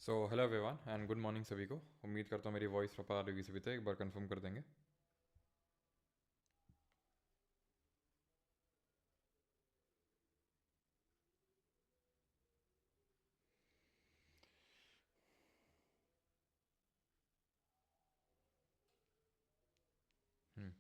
So hello everyone and good morning सभी को। उम्मीद करता हूँ मेरी वॉइस प्रॉपर आ रही होगी सभी तक। एक बार कंफर्म कर देंगे। हम्म,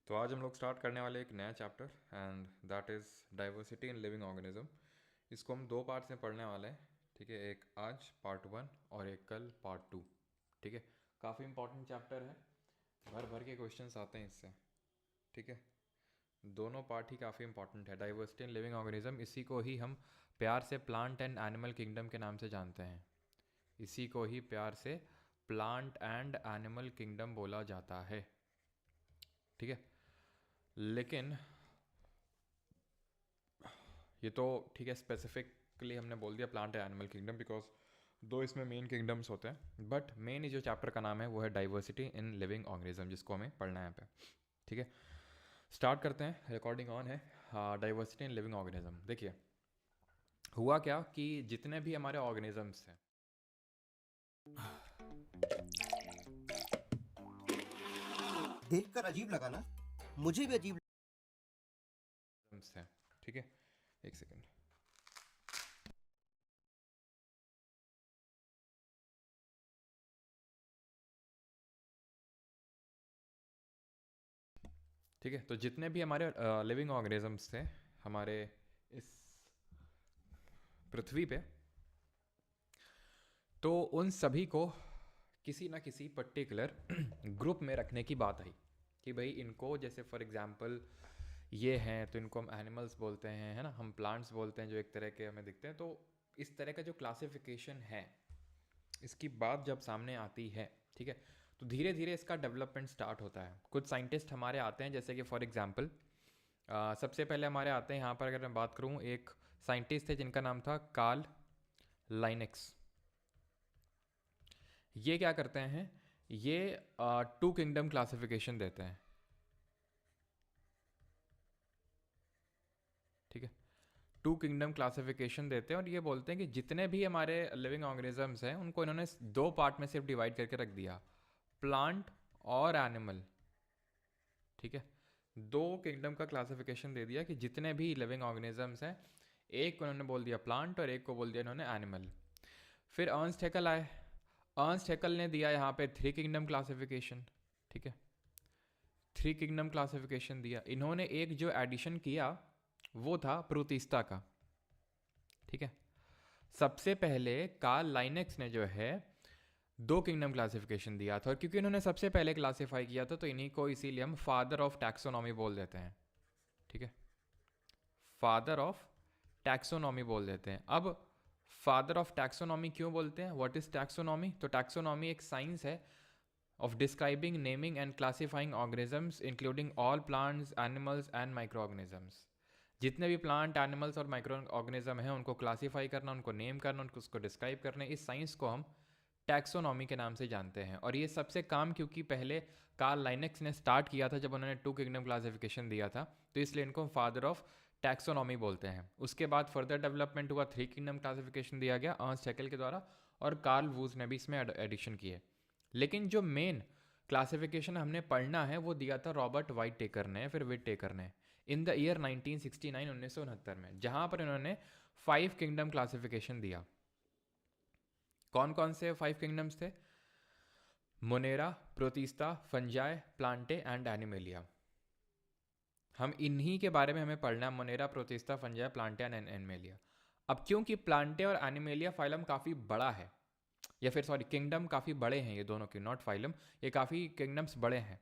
तो आज हम लोग स्टार्ट करने वाले एक नया chapter and that is diversity in living organism. इसको हम दो पार्ट्स में पढ़ने वाले हैं। ठीक है, एक आज पार्ट 1 और एक कल पार्ट 2। ठीक है, काफ़ी इंपॉर्टेंट चैप्टर है, भर भर के क्वेश्चंस आते हैं इससे। ठीक है, दोनों पार्ट ही काफ़ी इंपॉर्टेंट है। डाइवर्सिटी इन लिविंग ऑर्गेनिज्म, इसी को ही हम प्यार से प्लांट एंड एनिमल किंगडम के नाम से जानते हैं। इसी को ही प्यार से प्लांट एंड एनिमल किंगडम बोला जाता है। ठीक है, लेकिन ये तो ठीक है, स्पेसिफिकली हमने बोल दिया plant and animal kingdom because दो इसमें मेन किंगडम्स होते हैं। बट मेन जो चैप्टर का नाम है वो है डाइवर्सिटी इन लिविंग ऑर्गेनिज्म, जिसको हमें पढ़ना है यहाँ पे। ठीक है, स्टार्ट करते हैं। रिकॉर्डिंग ऑन है। डाइवर्सिटी इन लिविंग ऑर्गेनिज्म, देखिए हुआ क्या कि जितने भी हमारे ऑर्गेनिजम्स हैं, देखकर अजीब लगा ना। मुझे भी अजीब। हैं, ठीक है, एक सेकेंड। ठीक है, तो जितने भी हमारे लिविंग ऑर्गेनिजम्स थे हमारे इस पृथ्वी पे, तो उन सभी को किसी ना किसी पर्टिकुलर ग्रुप में रखने की बात आई कि भाई इनको, जैसे फॉर एग्जांपल ये हैं तो इनको हम एनिमल्स बोलते हैं, है ना, हम प्लांट्स बोलते हैं जो एक तरह के हमें दिखते हैं। तो इस तरह का जो क्लासिफिकेशन है, इसकी बात जब सामने आती है, ठीक है, तो धीरे धीरे इसका डेवलपमेंट स्टार्ट होता है। कुछ साइंटिस्ट हमारे आते हैं, जैसे कि फॉर एग्जांपल सबसे पहले हमारे आते हैं यहाँ पर, अगर मैं बात करूँ, एक साइंटिस्ट थे जिनका नाम था कार्ल लाइनेक्स। ये क्या करते हैं, ये टू किंगडम क्लासिफिकेशन देते हैं। ठीक है, टू किंगडम क्लासिफिकेशन देते हैं और ये बोलते हैं कि जितने भी हमारे लिविंग ऑर्गेनिजम्स हैं उनको इन्होंने दो पार्ट में सिर्फ डिवाइड करके रख दिया, प्लांट और एनिमल। ठीक है, दो किंगडम का क्लासिफिकेशन दे दिया कि जितने भी लिविंग ऑर्गेनिजम्स हैं, एक को उन्होंने बोल दिया प्लांट और एक को बोल दिया इन्होंने एनिमल। फिर अर्न्स्ट हैकल आए। अर्न्स्ट हैकल ने दिया यहाँ पे थ्री किंगडम क्लासिफिकेशन। ठीक है, थ्री किंगडम क्लासिफिकेशन दिया। इन्होंने एक जो एडिशन किया वो था प्रोटिस्टा का। ठीक है, सबसे पहले कार्ल लाइनेक्स ने जो है दो किंगडम क्लासिफिकेशन दिया था, और क्योंकि इन्होंने सबसे पहले क्लासिफाई किया था तो इन्हीं को इसीलिए हम फादर ऑफ टैक्सोनॉमी बोल देते हैं। ठीक है, फादर ऑफ टैक्सोनॉमी बोल देते हैं। अब फादर ऑफ टैक्सोनॉमी क्यों बोलते हैं, व्हाट इज टैक्सोनॉमी? तो टैक्सोनॉमी एक साइंस है of describing, naming and classifying organisms including all plants, animals and microorganisms। जितने भी प्लांट, एनिमल्स और माइक्रो ऑर्गेनिज्म हैं उनको क्लासीफाई करना, उनको नेम करना, उनको उसको डिस्क्राइब करना, इस साइंस को हम टैक्सोनॉमी के नाम से जानते हैं। और ये सबसे काम क्योंकि पहले कार्ल लाइनेक्स ने स्टार्ट किया था जब उन्होंने टू किंगडम क्लासिफिकेशन दिया था, तो इसलिए इनको फादर ऑफ टैक्सोनॉमी बोलते हैं। उसके बाद फर्दर डेवलपमेंट हुआ, थ्री किंगडम क्लासिफिकेशन दिया गया अर्न्स्ट हैकेल के द्वारा, और कार्ल वूज ने भी इसमें एडिशन किए। लेकिन जो मेन क्लासिफिकेशन हमने पढ़ना है वो दिया था रॉबर्ट वाइट टेकर ने, फिर विट टेकर ने, इन द ईयर 1969, 1969 में, जहां पर इन्होंने फाइव किंगडम क्लासिफिकेशन दिया। कौन कौन से फाइव किंगडम्स थे? Monera, protista, fungi, Plantae and animalia. हम इन्हीं के बारे में हमें पढ़ना है, Monera, protista, fungi, Plantae and animalia. अब क्योंकि प्लांटे और एनिमेलिया फाइलम काफ़ी बड़ा है, या फिर सॉरी किंगडम काफ़ी बड़े हैं ये दोनों के, नॉट फाइलम, ये काफ़ी किंगडम्स बड़े हैं।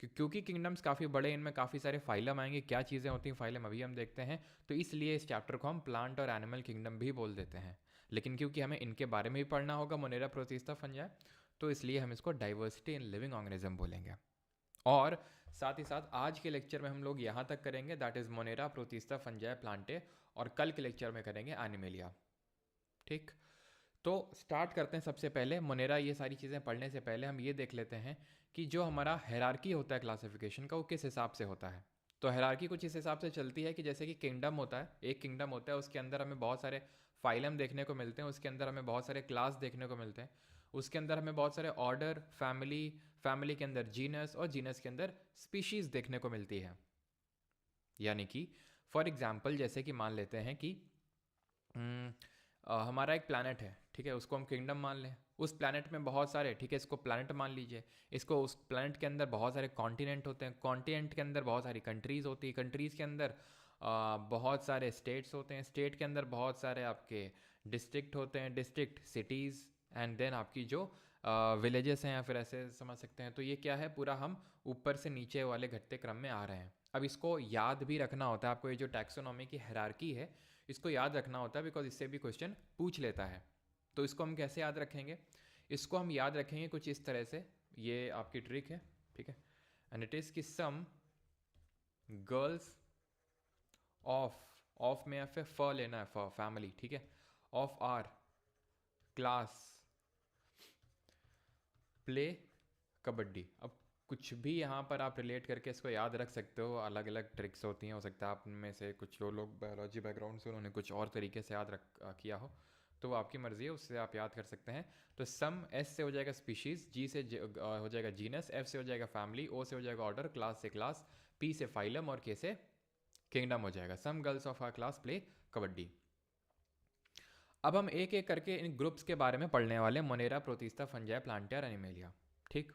क्योंकि किंगडम्स काफ़ी बड़े, इनमें काफ़ी सारे फाइलम आएंगे, क्या चीज़ें होती हैं फाइलम अभी हम देखते हैं, तो इसलिए इस चैप्टर को हम प्लांट और एनिमल किंगडम भी बोल देते हैं। लेकिन क्योंकि हमें इनके बारे में भी पढ़ना होगा, मोनेरा, प्रोटिस्टा, फंजाई, तो इसलिए हम इसको डाइवर्सिटी इन लिविंग ऑर्गेनिज्म बोलेंगे। और साथ ही साथ आज के लेक्चर में हम लोग यहाँ तक करेंगे, that is Monera, protista, fungi, Plantae, और कल के लेक्चर में करेंगे एनिमेलिया। ठीक, तो स्टार्ट करते हैं। सबसे पहले मोनेरा, ये सारी चीज़ें पढ़ने से पहले हम ये देख लेते हैं कि जो हमारा हायरार्की होता है क्लासिफिकेशन का, वो किस हिसाब से होता है। तो हायरार्की कुछ इस हिसाब से चलती है कि जैसे कि किंगडम होता है, एक किंगडम होता है, उसके अंदर हमें बहुत सारे फाइलम देखने को मिलते हैं, उसके अंदर हमें बहुत सारे क्लास देखने को मिलते हैं, उसके अंदर हमें बहुत सारे ऑर्डर, फैमिली, फैमिली के अंदर जीनस और जीनस के अंदर स्पीशीज़ देखने को मिलती है। यानी कि फॉर एग्जाम्पल जैसे कि मान लेते हैं कि हमारा एक प्लानट है, ठीक है, उसको हम किंगडम मान लें। उस प्लानट में बहुत सारे, ठीक है, इसको प्लानट मान लीजिए, इसको उस प्लानट के अंदर बहुत सारे कॉन्टिनेंट होते हैं, कॉन्टिनेंट के अंदर बहुत सारी कंट्रीज़ होती है, कंट्रीज़ के अंदर बहुत सारे स्टेट्स होते हैं, स्टेट के अंदर बहुत सारे आपके डिस्ट्रिक्ट होते हैं, डिस्ट्रिक्ट सिटीज़, एंड देन आपकी जो विलेजेस हैं, या फिर ऐसे समझ सकते हैं। तो ये क्या है, पूरा हम ऊपर से नीचे वाले घटते क्रम में आ रहे हैं। अब इसको याद भी रखना होता है आपको, ये जो टैक्सोनॉमी की हायरार्की है इसको याद रखना होता है, बिकॉज इससे भी क्वेश्चन पूछ लेता है। तो इसको हम कैसे याद रखेंगे, इसको हम याद रखेंगे कुछ इस तरह से, ये आपकी ट्रिक है, ठीक है। एंड इट इज़ कि सम गर्ल्स ऑफ में फिर फ लेना है, फ फैमिली, ठीक है, of our class play kabaddi. अब कुछ भी यहाँ पर आप रिलेट करके इसको याद रख सकते हो, अलग अलग ट्रिक्स होती हैं, हो सकता है आप में से कुछ जो लोग बायोलॉजी बैकग्राउंड से उन्होंने कुछ और तरीके से याद रख किया हो, तो वो आपकी मर्ज़ी है, उससे आप याद कर सकते हैं। तो सम एस से हो जाएगा स्पीशीज़, जी से हो जाएगा जीनस, एफ से हो जाएगा फैमिली, ओ से हो जाएगा ऑर्डर, क्लास से क्लास, पी से फाइलम और के से किंगडम हो जाएगा। Some girls of our class play kabaddi. अब हम एक एक करके इन ग्रुप्स के बारे में पढ़ने वाले, मोनेरा, प्रोटिस्टा, फंजाई, प्लांटिया और एनिमेलिया, ठीक।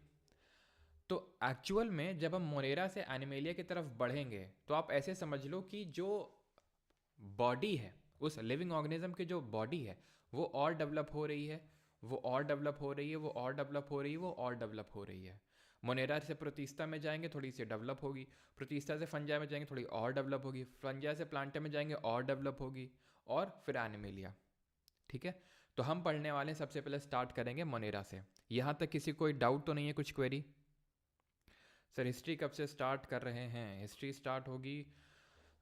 तो एक्चुअल में जब हम मोनेरा से एनिमेलिया की तरफ बढ़ेंगे तो आप ऐसे समझ लो कि जो बॉडी है, उस लिविंग ऑर्गेनिज्म की जो बॉडी है, वो और डेवलप हो रही है, वो और डेवलप हो रही है, वो और डेवलप हो रही है, वो और डेवलप हो रही है। मोनेरा से प्रोटिस्टा में जाएंगे थोड़ी सी डेवलप होगी, प्रोटिस्टा से फंजाई में जाएंगे थोड़ी और डेवलप होगी, फंजाई से प्लांटिया में जाएंगे और डेवलप होगी, और फिर एनिमेलिया, ठीक है। तो हम पढ़ने वाले हैं, सबसे पहले स्टार्ट करेंगे मोनेरा से। यहाँ तक किसी कोई डाउट तो नहीं है, कुछ क्वेरी? सर हिस्ट्री कब से स्टार्ट कर रहे हैं? हिस्ट्री स्टार्ट होगी,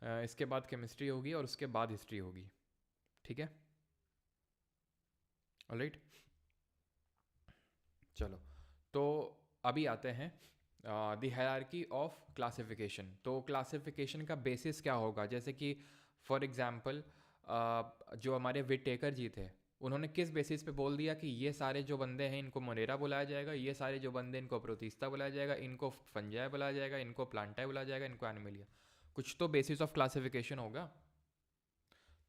इसके बाद केमिस्ट्री होगी और उसके बाद हिस्ट्री होगी, ठीक है, ऑलराइट। चलो, तो अभी आते हैं द हायरार्की ऑफ क्लासिफिकेशन। तो क्लासिफिकेशन का बेसिस क्या होगा, जैसे कि फॉर एग्जांपल जो हमारे विटेकर जी थे, उन्होंने किस बेसिस पे बोल दिया कि ये सारे जो बंदे हैं इनको मोनेरा बुलाया जाएगा, ये सारे जो बंदे इनको प्रोटिस्टा बुलाया जाएगा, इनको फंजाई बुलाया जाएगा, इनको प्लांटाई बुलाया जाएगा, इनको एनिमेलिया। कुछ तो बेसिस ऑफ क्लासिफिकेशन होगा।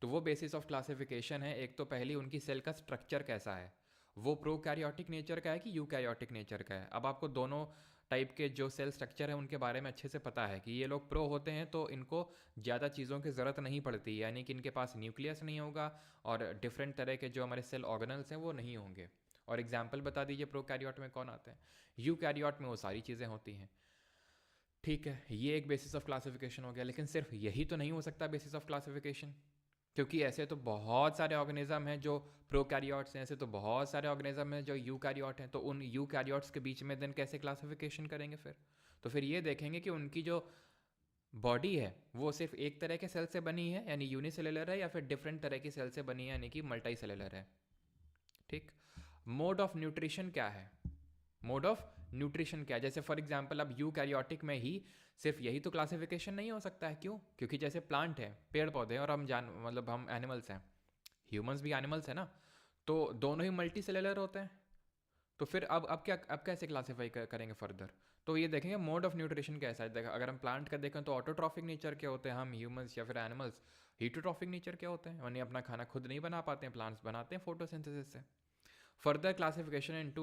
तो वो बेसिस ऑफ क्लासिफिकेशन है, एक तो पहली उनकी सेल का स्ट्रक्चर कैसा है, वो प्रोकैरियोटिक नेचर का है कि यूकैरियोटिक नेचर का है। अब आपको दोनों टाइप के जो सेल स्ट्रक्चर है उनके बारे में अच्छे से पता है कि ये लोग प्रो होते हैं तो इनको ज़्यादा चीज़ों की ज़रूरत नहीं पड़ती, यानी कि इनके पास न्यूक्लियस नहीं होगा और डिफरेंट तरह के जो हमारे सेल ऑर्गेनल्स हैं वो नहीं होंगे। और एग्जाम्पल बता दीजिए प्रोकैरियोट में कौन आते हैं? यूकैरियोट में वो सारी चीज़ें होती हैं, ठीक है। ये एक बेसिस ऑफ क्लासिफिकेशन हो गया, लेकिन सिर्फ यही तो नहीं हो सकता बेसिस ऑफ क्लासिफिकेशन, क्योंकि ऐसे तो बहुत सारे ऑर्गेनिज्म हैं जो प्रोकैरियोट्स हैं, ऐसे तो बहुत सारे ऑर्गेनिज्म हैं जो यूकैरियोट हैं। तो उन यूकैरियोट्स के बीच में देन कैसे क्लासिफिकेशन करेंगे फिर? तो फिर ये देखेंगे कि उनकी जो बॉडी है वो सिर्फ एक तरह के सेल से बनी है यानी यूनिसेलुलर है, या फिर डिफरेंट तरह की सेल से बनी है यानी कि मल्टी सेलुलर है, ठीक। मोड ऑफ न्यूट्रिशन क्या है? मोड ऑफ न्यूट्रिशन क्या है? जैसे फॉर एग्जांपल अब यूकैरियोटिक में ही सिर्फ यही तो क्लासिफिकेशन नहीं हो सकता है, क्यों? क्योंकि जैसे प्लांट है, पेड़ पौधे हैं, और हम मतलब हम एनिमल्स हैं, ह्यूमंस भी एनिमल्स हैं ना, तो दोनों ही मल्टी सेलुलर होते हैं। तो फिर अब कैसे क्लासीफाई करेंगे फर्दर? तो ये देखेंगे मोड ऑफ न्यूट्रिशन कैसा है। अगर हम प्लांट का देखें तो ऑटोट्रॉफिक नेचर के होते हैं, हम ह्यूमंस या फिर एनिमल्स हीटोट्रॉफिक नेचर के होते हैं, यानी अपना खाना खुद नहीं बना पाते हैं, प्लांट्स बनाते हैं फोटोसिंथेसिस से। Further classification into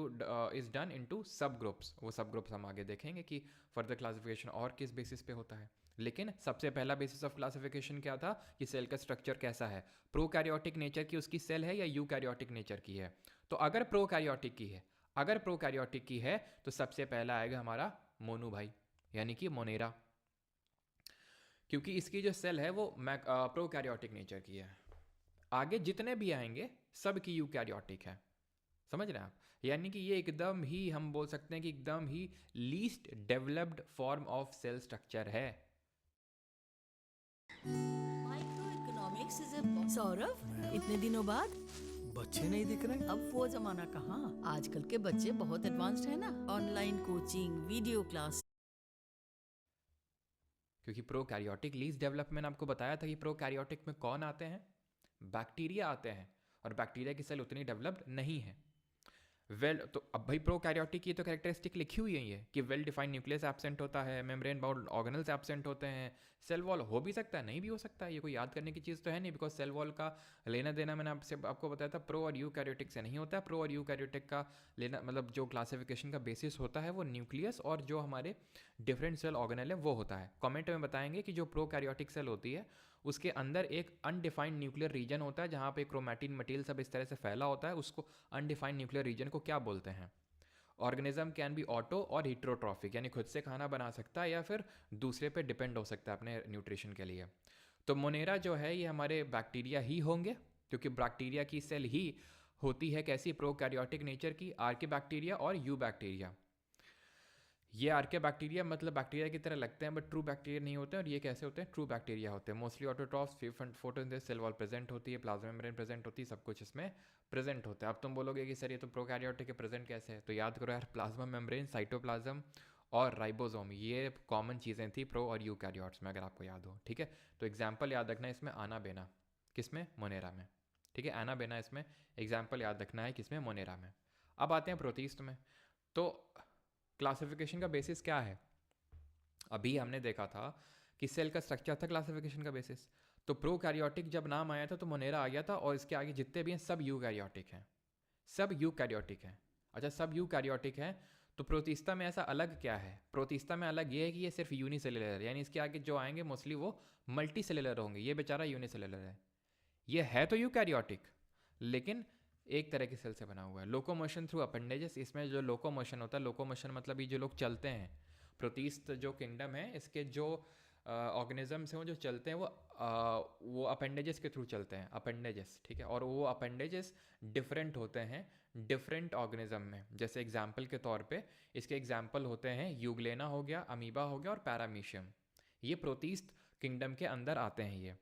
is done into सब ग्रुप्स, वो सब ग्रुप्स हम आगे देखेंगे कि फर्दर क्लासिफिकेशन और किस बेसिस पे होता है। लेकिन सबसे पहला बेसिस ऑफ क्लासिफिकेशन क्या था कि सेल का स्ट्रक्चर कैसा है, प्रोकैरियोटिक नेचर की उसकी सेल है या यूकैरियोटिक नेचर की है। तो अगर प्रोकैरियोटिक की है, अगर प्रोकैरियोटिक की है तो सबसे पहला आएगा हमारा मोनू भाई, यानी कि मोनेरा, क्योंकि इसकी जो सेल है वो प्रोकैरियोटिक नेचर की है। आगे जितने भी आएंगे सब की यूकैरियोटिक है, समझ रहे हैं आप? यानी कि ये एकदम ही हम बोल सकते हैं कि एकदम ही least developed form of cell structure है। Micro economics is a Saurabh, इतने दिनों बाद बच्चे नहीं दिख रहे। अब वो जमाना कहाँ, आजकल के बच्चे बहुत एडवांस्ड है ना। Online coaching, video class. क्योंकि प्रोकैरियोटिक लीस्ट डेवलपमेंट आपको बताया था कि प्रोकैरियोटिक में कौन आते हैं, बैक्टीरिया आते हैं, और बैक्टीरिया की सेल उतनी डेवलप्ड नहीं है। तो अब भाई प्रोकैरियोटिक की तो कैरेक्टरिस्टिक लिखी हुई है कि वेल डिफाइंड न्यूक्लियस एब्सेंट होता है, मेम्ब्रेन बाउंड ऑर्गेनल्स एब्सेंट होते हैं, सेल वॉल हो भी सकता है, नहीं भी हो सकता है, ये कोई याद करने की चीज़ तो है नहीं, बिकॉज सेल वॉल का लेना देना मैंने आपको बताया था प्रो और यूकैरियोटिक से नहीं होता है। प्रो और यूकैरियोटिक का लेना मतलब जो क्लासिफिकेशन का बेसिस होता है वो न्यूक्लियस और जो हमारे डिफरेंट सेल ऑर्गेनल है वो होता है। कमेंट में बताएंगे कि जो प्रोकैरियोटिक सेल होती है उसके अंदर एक अनडिफाइंड न्यूक्लियर रीजन होता है जहाँ पे क्रोमैटिन मटीरियल सब इस तरह से फैला होता है, उसको अनडिफाइंड न्यूक्लियर रीजन को क्या बोलते हैं। ऑर्गेनिज्म कैन बी ऑटो और हिट्रोट्रॉफिक, यानी खुद से खाना बना सकता है या फिर दूसरे पे डिपेंड हो सकता है अपने न्यूट्रिशन के लिए। तो मोनेरा जो है ये हमारे बैक्टीरिया ही होंगे, क्योंकि बैक्टीरिया की सेल ही होती है कैसी, प्रोकैरियोटिक नेचर की, आर्के बैक्टीरिया और यू बैक्टीरिया। ये आर्के बैक्टीरिया मतलब बैक्टीरिया की तरह लगते हैं बट ट्रू बैक्टीरिया नहीं होते हैं, और ये कैसे होते हैं, ट्रू बैक्टीरिया होते हैं। Mostly autotrophs, photosynthesis, cell wall present होती है, प्लाज्मा मेम्ब्रेन प्रेजेंट होती है, सब कुछ इसमें प्रेजेंट होता है। अब तुम बोलोगे कि सर ये तो प्रोकैरियोटिक है, प्रेजेंट कैसे है, तो याद करो यार, प्लाज्मा मेम्ब्रेन, साइटोप्लाज्म और राइबोसोम, ये कॉमन चीज़ें थी प्रो और यूकैरियोट्स में, अगर आपको याद हो। ठीक है, तो एग्जाम्पल याद रखना है इसमें आना बेना, किसमें, मोनेरा में। ठीक है, आना बेना इसमें एग्जाम्पल याद रखना है किसमें, मोनेरा में। अब आते हैं प्रोटीस्ट में। तो क्लासिफिकेशन का बेसिस क्या है, अभी हमने देखा था कि सेल का स्ट्रक्चर था क्लासिफिकेशन का बेसिस। तो प्रोकैरियोटिक जब नाम आया था तो मोनेरा आ गया था, और इसके आगे जितने भी हैं सब यूकैरियोटिक हैं, सब यूकैरियोटिक हैं। अच्छा, सब यूकैरियोटिक हैं, तो प्रोटिस्टा में ऐसा अलग क्या है, प्रोटिस्टा में अलग ये है कि ये सिर्फ यूनिसेलुलर, यानी इसके आगे जो आएंगे मोस्टली वो मल्टी सेलुलर होंगे, ये बेचारा यूनिसेलुलर है। ये है तो यूकैरियोटिक लेकिन एक तरह की सेल से बना हुआ है। लोकोमोशन थ्रू अपेंडेजेस, इसमें जो लोकोमोशन होता है, लोकोमोशन मतलब ये जो लोग चलते हैं, प्रोटिस्ट जो किंगडम है इसके जो ऑर्गेनिजम्स हैं वो जो चलते हैं वो अपेंडेजेस के थ्रू चलते हैं, अपेंडेजेस। ठीक है, और वो अपेंडेजेस डिफरेंट होते हैं डिफरेंट ऑर्गेनिज्म में। जैसे एग्जाम्पल के तौर पे इसके एग्जाम्पल होते हैं यूग्लेना हो गया, अमीबा हो गया और पैरामीशियम, ये प्रोटिस्ट किंगडम के अंदर आते हैं ये।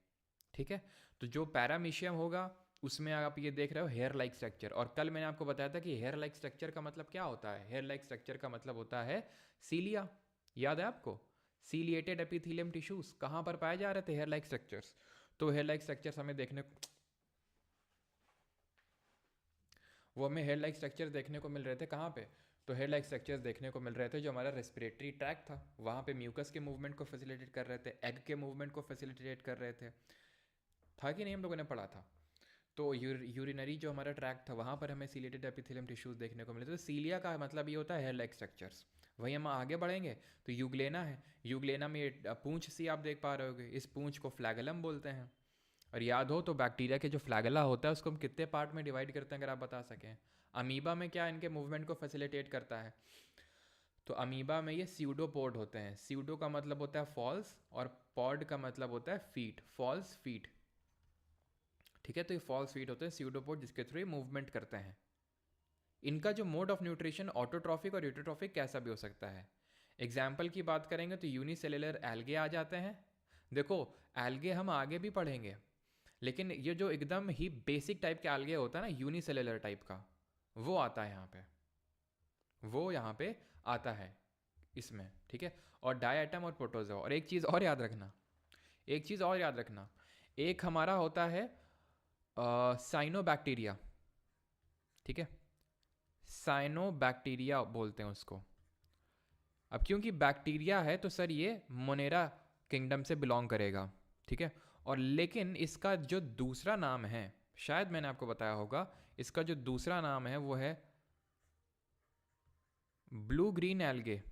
ठीक है, तो जो पैरामीशियम होगा उसमें आप ये देख रहे हो हेयर लाइक स्ट्रक्चर, और कल मैंने आपको बताया था कि हेयर लाइक स्ट्रक्चर का मतलब क्या होता है, हेयर लाइक स्ट्रक्चर का मतलब होता है सीलिया, याद है आपको, सीलिएटेड एपिथेलियम टिश्यूज कहाँ पर पाए जा रहे थे, हेयर लाइक स्ट्रक्चर्स। तो हेयर लाइक स्ट्रक्चर्स हमें हेयर लाइक स्ट्रक्चर देखने को मिल रहे थे कहाँ पे, तो हेयर लाइक स्ट्रक्चर्स देखने को मिल रहे थे जो हमारा रेस्पिरेटरी ट्रैक था, वहाँ पे म्यूकस के मूवमेंट को फैसिलिटेट कर रहे थे, एग के मूवमेंट को फैसिलिटेट कर रहे थे, था कि नहीं, हम लोगों ने पढ़ा था। तो यूरिनरी जो हमारा ट्रैक था वहाँ पर हमें सीलिएटेड एपिथेलियम टिश्यूज देखने को मिले। तो सीलिया का मतलब ये होता है हेयर लाइक स्ट्रक्चर्स। वहीं हम आगे बढ़ेंगे तो यूग्लेना है, यूग्लेना में ये पूंछ सी आप देख पा रहे होगे, इस पूंछ को फ्लैगेलम बोलते हैं। और याद हो तो बैक्टीरिया के जो फ्लैगेला होता है उसको हम कितने पार्ट में डिवाइड करते हैं अगर आप बता सकें। अमीबा में क्या इनके मूवमेंट को फैसिलिटेट करता है, तो अमीबा में ये स्यूडोपोड होते हैं, स्यूडो का मतलब होता है फॉल्स और पॉड का मतलब होता है फीट, फॉल्स फीट। ठीक है, तो ये फॉल्स फीट होते हैं स्यूडोपोड जिसके थ्रू ये मूवमेंट करते हैं। इनका जो मोड ऑफ न्यूट्रिशन ऑटोट्रॉफिक और यूटोट्रॉफिक कैसा भी हो सकता है। एग्जाम्पल की बात करेंगे तो यूनिसेलुलर एल्गे आ जाते हैं। देखो एल्गे हम आगे भी पढ़ेंगे, लेकिन ये जो एकदम ही बेसिक टाइप के एल्गे होता है ना यूनिसेलुलर टाइप का, वो आता है यहाँ पे, वो यहाँ पे आता है इसमें। ठीक है, और डायटम और प्रोटोजोआ। और एक चीज़ और याद रखना, एक चीज़ और याद रखना, एक हमारा होता है साइनोबैक्टीरिया। ठीक है, साइनोबैक्टीरिया बोलते हैं उसको। अब क्योंकि बैक्टीरिया है तो सर ये मोनेरा किंगडम से बिलोंग करेगा। ठीक है, और लेकिन इसका जो दूसरा नाम है, शायद मैंने आपको बताया होगा, इसका जो दूसरा नाम है वो है ब्लू ग्रीन एल्गे,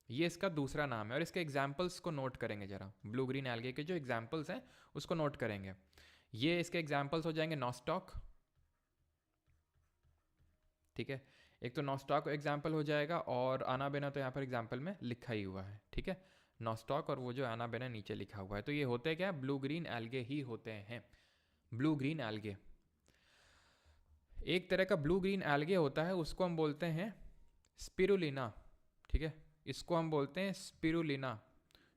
ये इसका दूसरा नाम है। और इसके एग्जाम्पल्स को नोट करेंगे जरा, ब्लू ग्रीन एल्गे के जो एग्जाम्पल्स हैं उसको नोट करेंगे। ये इसके एग्जाम्पल्स हो जाएंगे नॉस्टॉक। ठीक है, एक तो नॉस्टॉक एग्जाम्पल हो जाएगा, और आनाबेना तो यहाँ पर एग्जाम्पल में लिखा ही हुआ है। ठीक है, नॉस्टॉक और वो जो आनाबेना नीचे लिखा हुआ है। तो ये होते क्या, ब्लू ग्रीन एल्गे ही होते हैं, ब्लू ग्रीन एल्गे। एक तरह का ब्लू ग्रीन एल्गे होता है, उसको हम बोलते हैं स्पिरुलिना। ठीक है, इसको हम बोलते हैं स्पिरुलिना,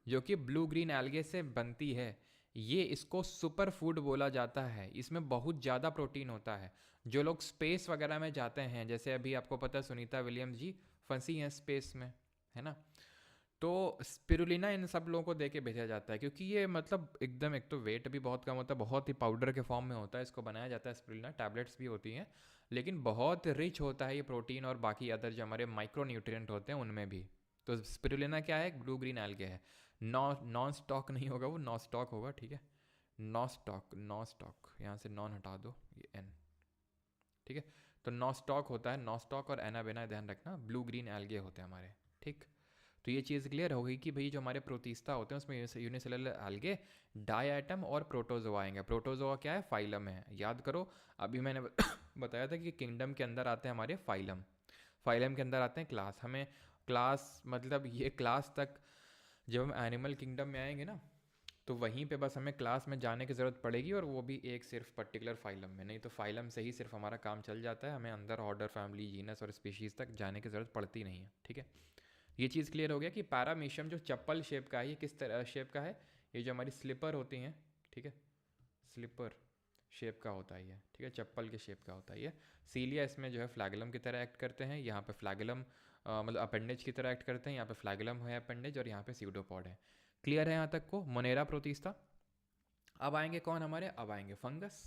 जो कि ब्लू ग्रीन एल्गे से बनती है। ये इसको सुपर फूड बोला जाता है, इसमें बहुत ज़्यादा प्रोटीन होता है। जो लोग स्पेस वगैरह में जाते हैं, जैसे अभी आपको पता है सुनीता विलियम्स जी फंसी हैं स्पेस में, है ना, तो स्पिरुलिना इन सब लोगों को दे के भेजा जाता है, क्योंकि ये मतलब एकदम, एक तो वेट भी बहुत कम होता है, बहुत ही पाउडर के फॉर्म में होता है, इसको बनाया जाता है स्पिरुलिना, टैबलेट्स भी होती हैं, लेकिन बहुत रिच होता है ये प्रोटीन और बाकी अदर जो हमारे माइक्रो न्यूट्रिएंट होते हैं उनमें भी। तो स्पिरुलिना क्या है, ब्लू ग्रीन एल्गे है। नॉन स्टॉक नहीं होगा वो, नॉन स्टॉक होगा, ठीक है, नॉन स्टॉक, यहाँ से नॉन हटा दो, ये एन, ठीक है, तो नॉन स्टॉक होता है, नॉन स्टॉक और एनाबेना ध्यान रखना, ब्लू ग्रीन एल्गे होते हैं हमारे, ठीक। तो ये चीज़ क्लियर हो गई कि भाई जो हमारे प्रोटिस्टा होते हैं उसमें यूनिसेलुलर एल्गे, डाई आइटम और प्रोटोजोआ आएंगे। प्रोटोजोआ क्या है, फाइलम है, याद करो। अभी मैंने बताया था कि किंगडम के अंदर आते हैं हमारे फाइलम, फाइलम के अंदर आते हैं क्लास। हमें क्लास मतलब ये क्लास तक जब हम एनिमल किंगडम में आएंगे ना, तो वहीं पे बस हमें क्लास में जाने की ज़रूरत पड़ेगी, और वो भी एक सिर्फ पर्टिकुलर फाइलम में, नहीं तो फाइलम से ही सिर्फ हमारा काम चल जाता है, हमें अंदर ऑर्डर, फैमिली, जीनस और स्पीशीज़ तक जाने की ज़रूरत पड़ती नहीं है, ठीक है। ये चीज़ क्लियर हो गया कि पैरामीशियम जो चप्पल शेप का है, ये किस तरह शेप का है, ये जो हमारी स्लीपर होती हैं, ठीक है, स्लीपर शेप का होता है ये, ठीक है, चप्पल के शेप का होता है ये। सीलिया इसमें जो है फ्लैगलम की तरह एक्ट करते हैं, यहाँ पे फ्लैगलम मतलब अपेंडेज की तरह एक्ट करते हैं, यहाँ पे फ्लैगलम है अपेंडेज, और यहाँ पे सीडोपॉड है। क्लियर है यहाँ तक को, मोनेरा प्रोटिस्टा। अब आएंगे कौन हमारे, अब आएंगे फंगस,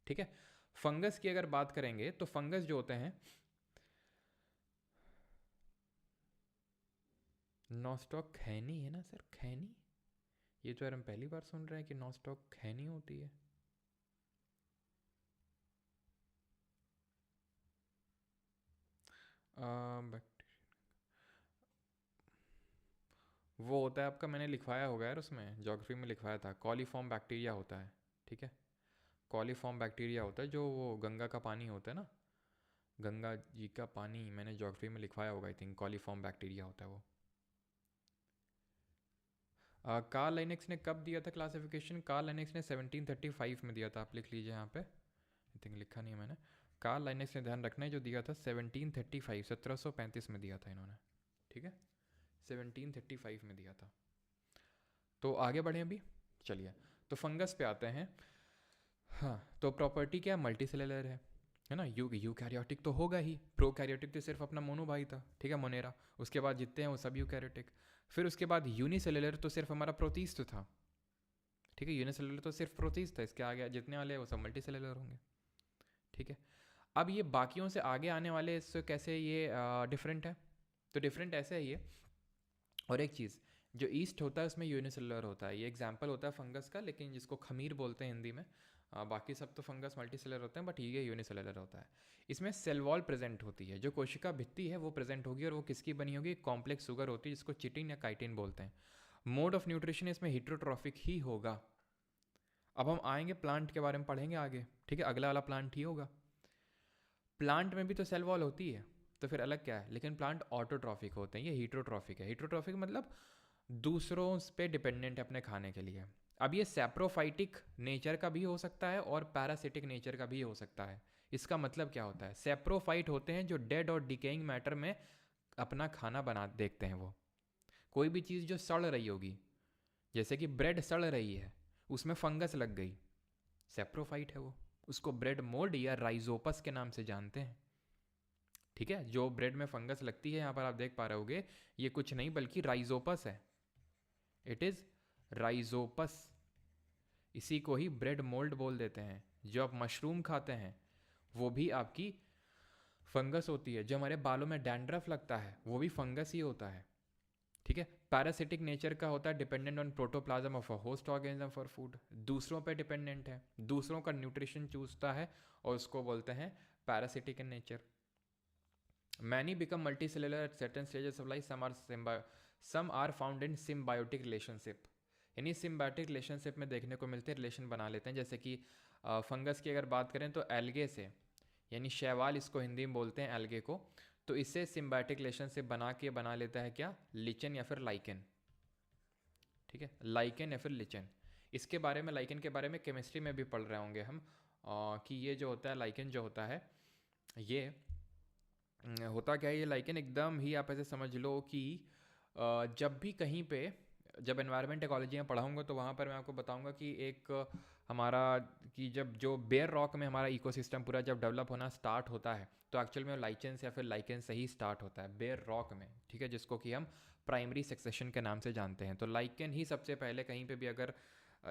ठीक है। फंगस की अगर बात करेंगे तो फंगस जो होते हैं, नॉस्टॉक खैनी है ना सर, खैनी, ये तो यार हम पहली बार सुन रहे हैं कि नॉस्टॉक खैनी होती है। वो होता है आपका, मैंने लिखवाया होगा यार उसमें, ज्योग्राफी में लिखवाया था, कॉलीफॉर्म बैक्टीरिया होता है, ठीक है, कॉलीफॉर्म बैक्टीरिया होता है, जो वो गंगा का पानी होता है ना, गंगा जी का पानी, मैंने ज्योग्राफी में लिखवाया होगा, आई थिंक कॉलीफॉर्म बैक्टीरिया होता है वो। कार्ल लाइनेक्स ने कब दिया था क्लासिफिकेशन, कार्ल लाइनेक्स ने 1735 में दिया था, आप लिख लीजिए यहाँ पे, आई थिंक लिखा नहीं है मैंने। कार्ल लाइनेक्स ने ध्यान रखना है, जो दिया था 1735, 1735 में दिया था इन्होंने, ठीक है, 1735 में दिया था। तो आगे बढ़े अभी, चलिए, तो फंगस पे आते हैं। हाँ, तो प्रॉपर्टी क्या, मल्टी सेलुलर है ना, यूकैरियोटिक तो होगा ही, प्रोकैरियोटिक तो सिर्फ अपना मोनो भाई था, ठीक है, मोनेरा, उसके बाद जितने हैं वो सब यूकैरियोटिक। फिर उसके बाद यूनिसेलुलर तो सिर्फ हमारा प्रोटीस्ट था, ठीक है, यूनिसेलुलर तो सिर्फ प्रोटीस्ट था, इसके आगे जितने वाले हैं वो सब मल्टी सेलुलर होंगे, ठीक है। अब ये बाकियों से आगे आने वाले इससे कैसे ये डिफरेंट है, तो डिफरेंट ऐसे है ये। और एक चीज़, जो ईस्ट होता है उसमें यूनिसेलुलर होता है, ये एग्जाम्पल होता है फंगस का, लेकिन जिसको खमीर बोलते हैं हिंदी में, बाकी सब तो फंगस मल्टीसेलुलर होते हैं, बट ये यूनिसेलुलर होता है। इसमें सेल वॉल प्रेजेंट होती है, जो कोशिका भित्ति है वो प्रेजेंट होगी, और वो किसकी बनी होगी, कॉम्प्लेक्स सुगर होती है, जिसको चिटिन या काइटिन बोलते हैं। मोड ऑफ न्यूट्रिशन इसमें हिट्रोट्रॉफिक ही होगा। अब हम आएंगे प्लांट के बारे में पढ़ेंगे आगे, ठीक है, अगला वाला प्लांट ही होगा। प्लांट में भी तो सेल वॉल होती है, तो फिर अलग क्या है, लेकिन प्लांट ऑटोट्रॉफिक होते हैं, ये हीट्रोट्रॉफिक है। हीट्रोट्रॉफिक मतलब दूसरों पे डिपेंडेंट है अपने खाने के लिए। अब ये सैप्रोफाइटिक नेचर का भी हो सकता है और पैरासिटिक नेचर का भी हो सकता है। इसका मतलब क्या होता है, सैप्रोफाइट होते हैं जो डेड और डिकेइंग मैटर में अपना खाना बना देखते हैं। वो कोई भी चीज़ जो सड़ रही होगी, जैसे कि ब्रेड सड़ रही है, उसमें फंगस लग गई, सैप्रोफाइट है वो, उसको ब्रेड मोल्ड या राइजोपस के नाम से जानते हैं, ठीक है। जो ब्रेड में फंगस लगती है, यहाँ पर आप देख पा रहे होगे, ये कुछ नहीं बल्कि राइजोपस है, इट इज़ राइजोपस। इसी को ही ब्रेड मोल्ड बोल देते हैं। जो आप मशरूम खाते हैं वो भी आपकी फंगस होती है। जो हमारे बालों में डैंड्रफ लगता है वो भी फंगस ही होता है, ठीक है। पैरासिटिक नेचर का होता है, dependent on protoplasm of a host organism for food, दूसरों पे डिपेंडेंट है, दूसरों का न्यूट्रिशन चूसता है, और उसको बोलते हैं parasitic in nature. Many become multicellular at certain stages of life, some are found in symbiotic relationship, यानी सिम्बायोटिक रिलेशनशिप में देखने को मिलते हैं, रिलेशन बना लेते हैं। जैसे कि फंगस की अगर बात करें तो एल्गे से, यानी शैवाल इसको हिंदी में बोलते हैं एल्गे को, तो इससे सिम्बायोटिक रिलेशनशिप बना लेता है क्या, लिचन या फिर लाइकेन, ठीक है, लाइकेन या फिर लिचन। इसके बारे में, लाइकेन के बारे में केमिस्ट्री में भी पढ़ रहे होंगे हम, कि ये जो होता है लाइकेन जो होता है, ये होता क्या है, ये लाइकेन एकदम ही आप ऐसे समझ लो कि जब भी कहीं पे जब एनवायरनमेंट इकोलॉजी में पढ़ाऊंगा तो वहाँ पर मैं आपको बताऊंगा कि एक हमारा कि जब जो बेयर रॉक में हमारा इकोसिस्टम पूरा जब डेवलप होना स्टार्ट होता है तो एक्चुअल में लाइचेन या फिर लाइकेन से ही स्टार्ट होता है बेयर रॉक में, ठीक है, जिसको कि हम प्राइमरी सक्सेशन के नाम से जानते हैं। तो लाइकेन ही सबसे पहले कहीं पे भी अगर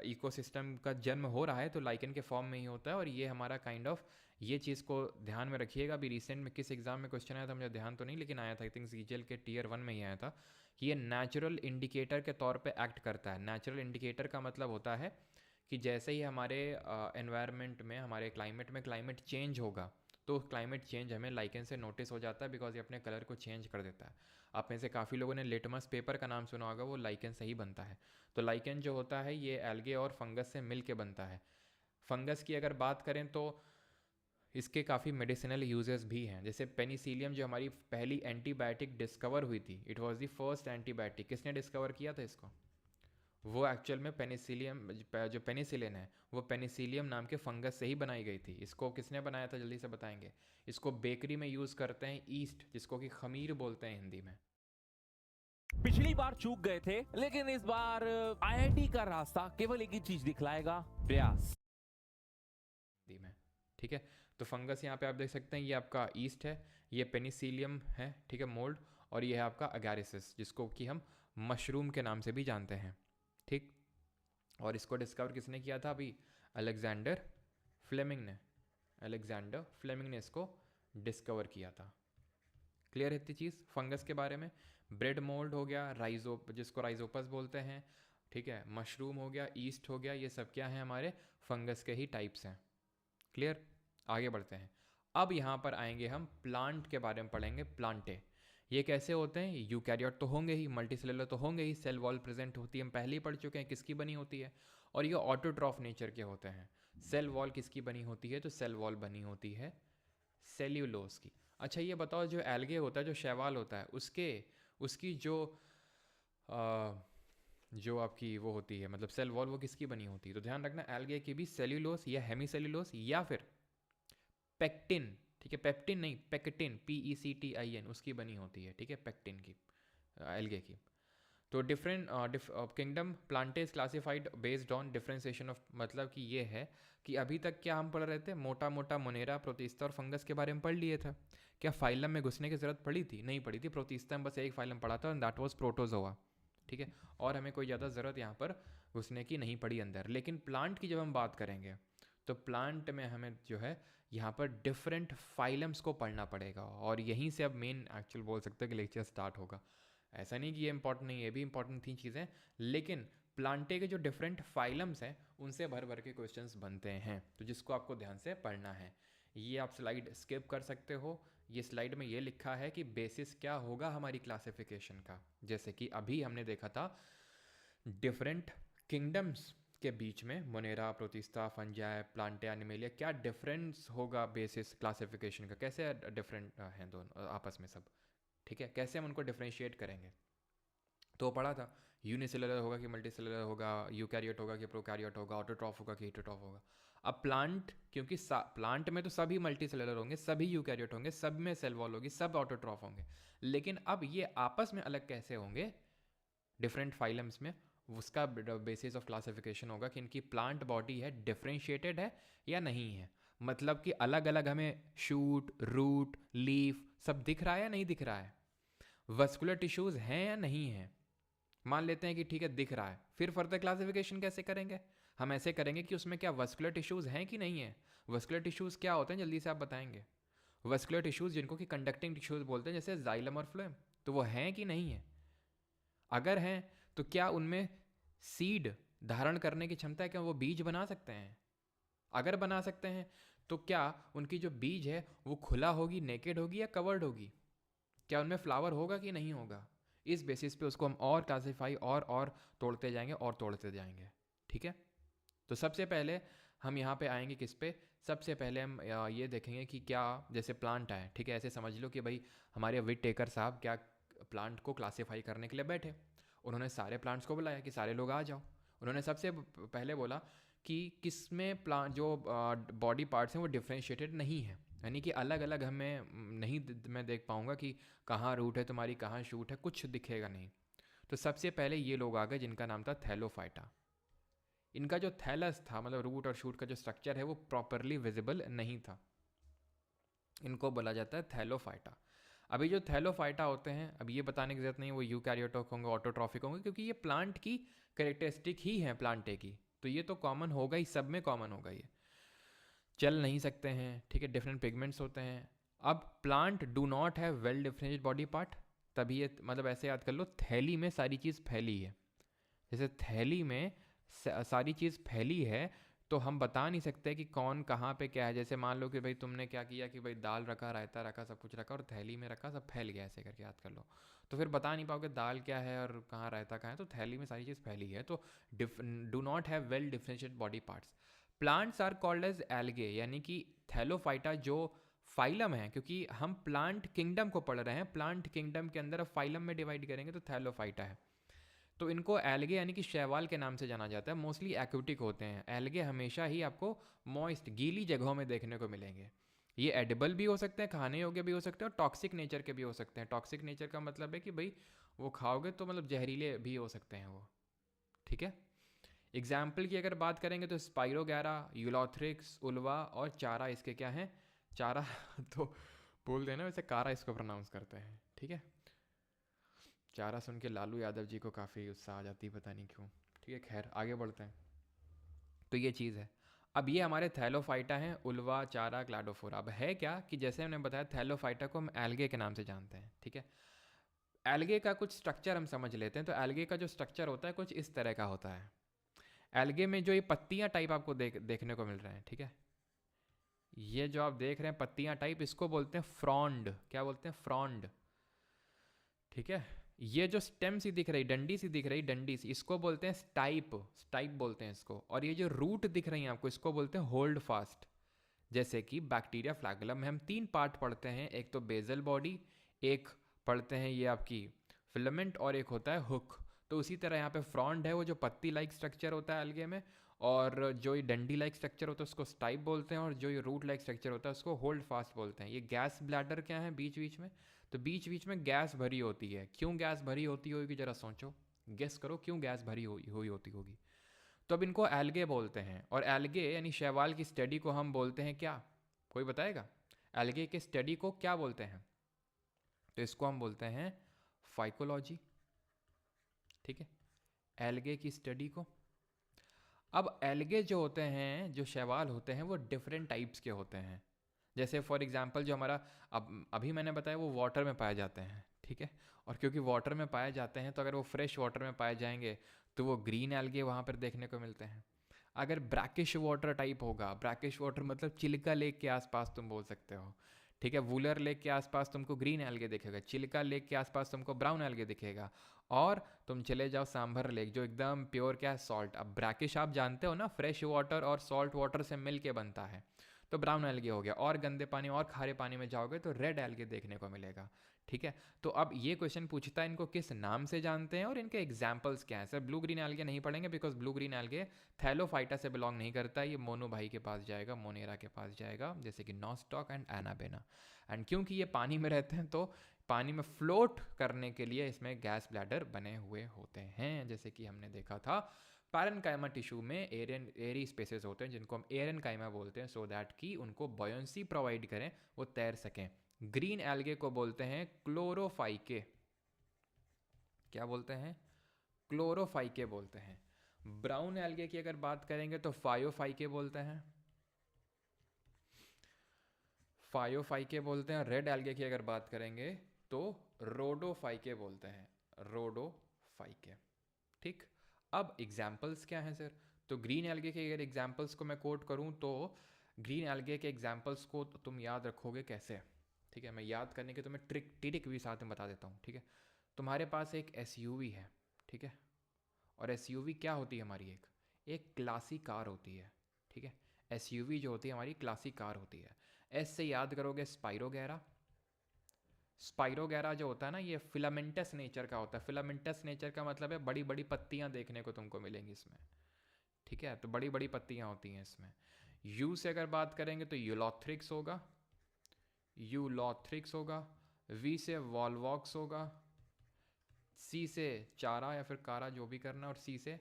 इकोसिस्टम का जन्म हो रहा है तो लाइकेन के फॉर्म में ही होता है। और ये हमारा काइंड ऑफ ये चीज़ को ध्यान में रखिएगा। अभी रिसेंट में किस एग्जाम में क्वेश्चन आया था मुझे ध्यान तो नहीं, लेकिन आया था आई थिंक सीजीएल के टीयर 1 में ही आया था कि ये नेचुरल इंडिकेटर के तौर पे एक्ट करता है। नेचुरल इंडिकेटर का मतलब होता है कि जैसे ही हमारे एनवायरनमेंट में हमारे क्लाइमेट चेंज होगा तो क्लाइमेट चेंज हमें लाइकेन से नोटिस हो जाता है, बिकॉज ये अपने कलर को चेंज कर देता है। आप में से काफ़ी लोगों ने लिटमस पेपर का नाम सुना होगा, वो लाइकेन से ही बनता है। तो लाइकेन जो होता है ये एल्गे और फंगस से मिल के बनता है। फंगस की अगर बात करें तो इसके काफ़ी मेडिसिनल यूजेस भी हैं, जैसे पेनिसिलियम जो हमारी पहली एंटीबायोटिक डिस्कवर हुई थी, it was the first antibiotic. किसने डिस्कवर किया था इसको? वो एक्चुअल में पेनिसिलियम, जो पेनिसिलिन है वो पेनिसिलियम नाम के फंगस से ही बनाई गई थी। इसको किसने बनाया था जल्दी से बताएंगे? इसको बेकरी में यूज़ करते हैं ईस्ट, जिसको कि खमीर बोलते हैं हिंदी में। पिछली बार चूक गए थे, लेकिन इस बार आईआईटी का रास्ता केवल एक ही चीज दिखलाएगा, प्रयास। हिंदी में, ठीक है। तो फंगस यहाँ पे आप देख सकते हैं, ये आपका ईस्ट है, ये पेनिसिलियम है, ठीक है, मोल्ड, और ये है आपका अगैरिसिस, जिसको कि हम मशरूम के नाम से भी जानते हैं, ठीक। और इसको डिस्कवर किसने किया था? अभी अलेक्जेंडर फ्लेमिंग ने, अलेक्जेंडर फ्लेमिंग ने इसको डिस्कवर किया था। क्लियर है इतनी चीज़ फंगस के बारे में? ब्रेड मोल्ड हो गया, राइजोप जिसको राइजोपस बोलते हैं, ठीक है, मशरूम हो गया, ईस्ट हो गया, ये सब क्या है? हमारे फंगस के ही टाइप्स हैं। क्लियर? आगे बढ़ते हैं। अब यहाँ पर आएंगे हम प्लांट के बारे में पढ़ेंगे। प्लांटे ये कैसे होते हैं? यूकैरियोट तो होंगे ही, मल्टीसेलुलर तो होंगे ही, सेल वॉल प्रेजेंट होती है, हम पहले ही पढ़ चुके हैं किसकी बनी होती है, और ये ऑटोट्रॉफ नेचर के होते हैं। सेल वॉल किसकी बनी होती है? तो सेल वॉल बनी होती है सेल्यूलोज की। अच्छा ये बताओ, जो एल्गे होता है, जो शैवाल होता है, उसकी जो आपकी वो होती है, मतलब सेल वॉल, वो किसकी बनी होती है? तो ध्यान रखना, एल्गे की भी सेल्यूलोज या हेमीसेल्यूलोज या फिर पेक्टिन, ठीक है, पेप्टिन नहीं, पेक्टिन, PECTIN, उसकी बनी होती है, ठीक है, पेक्टिन की, एल्गे की। तो different kingdom Plantae is classified based on differentiation of, मतलब कि ये है कि अभी तक क्या हम पढ़ रहे थे? मोटा मोटा मोनेरा, प्रोटिस्टा और फंगस के बारे में पढ़ लिए थे। क्या फाइलम में घुसने की जरूरत पड़ी थी? नहीं पड़ी थी। प्रोटिस्टा में बस एक फाइलम पढ़ा था, दैट वाज प्रोटोजोआ, ठीक है, और हमें कोई ज़्यादा ज़रूरत यहाँ पर घुसने की नहीं पड़ी अंदर। लेकिन प्लांट की जब हम बात करेंगे तो प्लांट में हमें जो है यहाँ पर डिफरेंट फाइलम्स को पढ़ना पड़ेगा, और यहीं से अब मेन एक्चुअल बोल सकते हैं कि लेक्चर स्टार्ट होगा। ऐसा नहीं कि ये इंपॉर्टेंट नहीं है, ये भी इंपॉर्टेंट थी चीज़ें, लेकिन प्लांटे के जो डिफरेंट फाइलम्स हैं उनसे भर भर के क्वेश्चंस बनते हैं, तो जिसको आपको ध्यान से पढ़ना है। ये आप स्लाइड स्किप कर सकते हो। ये स्लाइड में ये लिखा है कि बेसिस क्या होगा हमारी क्लासिफिकेशन का, जैसे कि अभी हमने देखा था डिफरेंट किंगडम्स के बीच में Monera, protista, fungi, Plantae, animalia, क्या डिफरेंस होगा बेसिस क्लासिफिकेशन का, कैसे डिफरेंट हैं दोनों आपस में सब, ठीक है, कैसे हम उनको डिफ्रेंशिएट करेंगे। तो पढ़ा था यूनिसेलुलर होगा कि मल्टीसेलुलर होगा, यूकैरियोट होगा कि प्रोकैरियोट होगा, ऑटोट्रॉफ होगा कि हेटेरोट्रॉफ होगा। अब प्लांट, क्योंकि प्लांट में तो सभी मल्टीसेलुलर होंगे, सभी यूकैरियोट होंगे, सब में सेल वॉल होगी, सब ऑटोट्रॉफ होंगे, लेकिन अब ये आपस में अलग कैसे होंगे डिफरेंट फाइलम्स में, उसका बेसिस ऑफ क्लासिफिकेशन होगा कि इनकी प्लांट बॉडी है डिफरेंशिएटेड है या नहीं है। मतलब कि अलग अलग हमें शूट, रूट, लीफ सब दिख रहा है या नहीं दिख रहा है, वस्कुलर टिश्यूज हैं या नहीं है। मान लेते हैं कि ठीक है दिख रहा है, फिर फर्दर क्लासिफिकेशन कैसे करेंगे? हम ऐसे करेंगे कि उसमें क्या वस्कुलर टिश्यूज हैं कि नहीं है। वस्कुलर टिश्यूज क्या होते हैं जल्दी से आप बताएंगे? वस्कुलर टिश्यूज जिनको कि कंडक्टिंग टिश्यूज बोलते हैं, जैसे जाइलम और फ्लोएम, तो वो हैं कि नहीं है? अगर हैं तो क्या उनमें सीड धारण करने की क्षमता है? क्या वो बीज बना सकते हैं? अगर बना सकते हैं तो क्या उनकी जो बीज है वो खुला होगी, नेकेड होगी या कवर्ड होगी? क्या उनमें फ्लावर होगा कि नहीं होगा? इस बेसिस पे उसको हम और क्लासीफाई और तोड़ते जाएंगे और तोड़ते जाएंगे, ठीक है। तो सबसे पहले हम यहाँ पे आएंगे किस पे? सबसे पहले हम ये देखेंगे कि क्या, जैसे प्लांट है, ठीक है, ऐसे समझ लो कि भाई हमारे विट टेकर साहब क्या प्लांट को क्लासीफाई करने के लिए बैठे, उन्होंने सारे प्लांट्स को बुलाया कि सारे लोग आ जाओ। उन्होंने सबसे पहले बोला कि किसमें प्लांट जो बॉडी पार्ट्स हैं वो डिफ्रेंशिएटेड नहीं है, यानी कि अलग अलग हमें नहीं मैं देख पाऊँगा कि कहाँ रूट है तुम्हारी, कहाँ शूट है, कुछ दिखेगा नहीं। तो सबसे पहले ये लोग आ गए जिनका नाम था थैलोफाइटा। इनका जो थैलस था, मतलब रूट और शूट का जो स्ट्रक्चर है, वो प्रॉपरली विजिबल नहीं था, इनको बोला जाता है थैलोफाइटा। अभी जो थैलोफाइटा होते हैं, अब ये बताने की जरूरत नहीं वो यूकैरियोटिक होंगे, ऑटोट्रॉफिक होंगे, क्योंकि ये प्लांट की कैरेक्टरिस्टिक ही है प्लांटे की, तो ये तो कॉमन होगा ही, सब में कॉमन होगा ये। चल नहीं सकते हैं, ठीक है, डिफरेंट पिगमेंट्स होते हैं। अब plant do not have well differentiated body part, तभी ये, मतलब ऐसे याद कर लो, थैली में सारी चीज़ फैली है। जैसे थैली में सारी चीज़ फैली है, तो हम बता नहीं सकते कि कौन कहाँ पे क्या है। जैसे मान लो कि भाई तुमने क्या किया कि भाई दाल रखा, रायता रखा, सब कुछ रखा और थैली में रखा, सब फैल गया, ऐसे करके याद कर लो, तो फिर बता नहीं पाओगे दाल क्या है और कहाँ रायता कहाँ है। तो थैली में सारी चीज़ फैली है, तो do not have well differentiated body parts. Plants are called as algae, यानी कि थैलोफाइटा जो फाइलम है, क्योंकि हम प्लांट किंगडम को पढ़ रहे हैं, प्लांट किंगडम के अंदर अब फाइलम में डिवाइड करेंगे तो थैलोफाइटा है, तो इनको एल्गे यानी कि शैवाल के नाम से जाना जाता है। मोस्टली एक्वेटिक होते हैं एल्गे, हमेशा ही आपको मॉइस्ट गीली जगहों में देखने को मिलेंगे। ये एडिबल भी हो सकते हैं, खाने योग्य भी हो सकते हैं, और टॉक्सिक नेचर के भी हो सकते हैं। टॉक्सिक नेचर का मतलब है कि भाई वो खाओगे तो मतलब जहरीले भी हो सकते हैं वो, ठीक है। एग्जाम्पल की अगर बात करेंगे तो स्पाइरोगैरा, यूलोथ्रिक्स, उल्वा और चारा इसके क्या हैं, चारा तो बोल देना, वैसे कारा इसको प्रोनाउंस करते हैं, ठीक है। चारा सुन के लालू यादव जी को काफ़ी उत्साह आ जाती है, पता नहीं क्यों, ठीक है। खैर आगे बढ़ते हैं, तो ये चीज़ है। अब ये हमारे थैलोफाइटा हैं, उल्वा, चारा, क्लाडोफोरा। अब है क्या कि जैसे हमने बताया थैलोफाइटा को हम एल्गे के नाम से जानते हैं, ठीक है। एल्गे का कुछ स्ट्रक्चर हम समझ लेते हैं, तो एल्गे का जो स्ट्रक्चर होता है कुछ इस तरह का होता है। एल्गे में जो ये पत्तियां टाइप आपको देखने को मिल रहे हैं, ठीक है, ये जो आप देख रहे हैं पत्तियां टाइप, इसको बोलते हैं फ्रॉन्ड। क्या बोलते हैं, फ्रॉन्ड, ठीक है। ये जो स्टेम सी दिख रही, डंडी सी दिख रही, डंडी सी, इसको बोलते हैं स्टाइप, स्टाइप बोलते हैं इसको। और ये जो रूट दिख रही है आपको, इसको बोलते हैं होल्ड फास्ट। जैसे कि बैक्टीरिया फ्लैगेलम में हम 3 पार्ट पढ़ते हैं, एक तो बेजल बॉडी, एक पढ़ते हैं ये आपकी फिलामेंट, और एक होता है हुक। तो उसी तरह यहाँ पे फ्रॉन्ड है, वो जो पत्ती लाइक स्ट्रक्चर होता है अलगे में, और जो ये डंडी लाइक स्ट्रक्चर होता है उसको स्टाइप बोलते हैं, और जो ये रूट लाइक स्ट्रक्चर होता है उसको होल्ड फास्ट बोलते हैं। ये गैस ब्लैडर क्या है बीच बीच में, तो बीच बीच में गैस भरी होती है। क्यों गैस भरी होती होगी, जरा सोचो, गेस करो क्यों गैस भरी हुई होती होगी। तो अब इनको एल्गे बोलते हैं, और एल्गे यानी शैवाल की स्टडी को हम बोलते हैं क्या, कोई बताएगा? एल्गे के स्टडी को क्या बोलते हैं? तो इसको हम बोलते हैं फाइकोलॉजी, ठीक है, एल्गे की स्टडी को। अब एल्गे जो होते हैं, जो शैवाल होते हैं, वो डिफरेंट टाइप्स के होते हैं। जैसे फॉर एग्जांपल जो हमारा अभी मैंने बताया वो वाटर में पाए जाते हैं, ठीक है। और क्योंकि वाटर में पाए जाते हैं, तो अगर वो फ्रेश वाटर में पाए जाएंगे तो वो ग्रीन एल्गे वहाँ पर देखने को मिलते हैं। अगर ब्रैकिश वाटर टाइप होगा, ब्रैकिश वाटर मतलब चिल्का लेक के आसपास तुम बोल सकते हो, ठीक है, वुलर लेक के आसपास तुमको ग्रीन एल्गे दिखेगा, चिल्का लेक के आसपास तुमको ब्राउन एल्गे दिखेगा, और तुम चले जाओ सांभर लेक जो एकदम प्योर क्या है, सॉल्ट। अब ब्रैकिश आप जानते हो ना, फ्रेश वाटर और सॉल्ट वाटर से मिल के बनता है, तो ब्राउन एल्गे हो गया। और गंदे पानी और खारे पानी में जाओगे तो रेड एल्गे देखने को मिलेगा, ठीक है। तो अब ये क्वेश्चन पूछता है इनको किस नाम से जानते हैं और इनके एग्जाम्पल्स क्या हैं। सर ब्लू ग्रीन एल्गे नहीं पढ़ेंगे, because blue green algae Thallophyta से बिलोंग नहीं करता है, ये मोनो भाई के पास जाएगा, मोनेरा के पास जाएगा, जैसे कि नॉस्टॉक एंड एनाबेना। एंड क्योंकि ये पानी में रहते हैं, तो पानी में फ्लोट करने के लिए इसमें गैस ब्लैडर बने हुए होते हैं, जैसे कि हमने देखा था पैरेन्काइमा टिश्यू में एरी स्पेसेस होते हैं जिनको हम एरेन्काइमा बोलते हैं, सो दैट कि उनको बॉयंसी प्रोवाइड करें, वो तैर सकें। ग्रीन एल्गे को बोलते हैं क्लोरोफाइके। क्या बोलते हैं? क्लोरोफाइके बोलते हैं। ब्राउन एल्गे की अगर बात करेंगे तो फायोफाइके बोलते हैं, फायोफाइके बोलते हैं। रेड एल्गे की अगर बात करेंगे तो रोडोफाइके बोलते हैं, रोडोफाइके, ठीक। अब एग्जाम्पल्स क्या हैं सर? तो ग्रीन एल्गे के अगर एग्जाम्पल्स को मैं कोट करूं तो ग्रीन एल्गे के एग्जाम्पल्स को तुम याद रखोगे कैसे, ठीक है। मैं याद करने के तुम्हें ट्रिक भी साथ में बता देता हूँ, ठीक है। तुम्हारे पास एक एसयूवी है, ठीक है, और एसयूवी क्या होती है हमारी, एक क्लासी कार होती है, ठीक है। एसयूवी जो होती है हमारी क्लासी कार होती है। एस से याद करोगे स्पाइरोगैरा। स्पाइरोगैरा जो होता है ना, ये फिलामेंटस नेचर का होता है। फिलामेंटस नेचर का मतलब है बड़ी बड़ी पत्तियां देखने को तुमको मिलेंगी इसमें, ठीक है, तो बड़ी बड़ी पत्तियां होती हैं इसमें। यू से अगर बात करेंगे तो यूलोथ्रिक्स होगा, यूलोथ्रिक्स होगा। वी से वॉलवॉक्स होगा, सी से चारा या फिर कारा जो भी करना, और सी से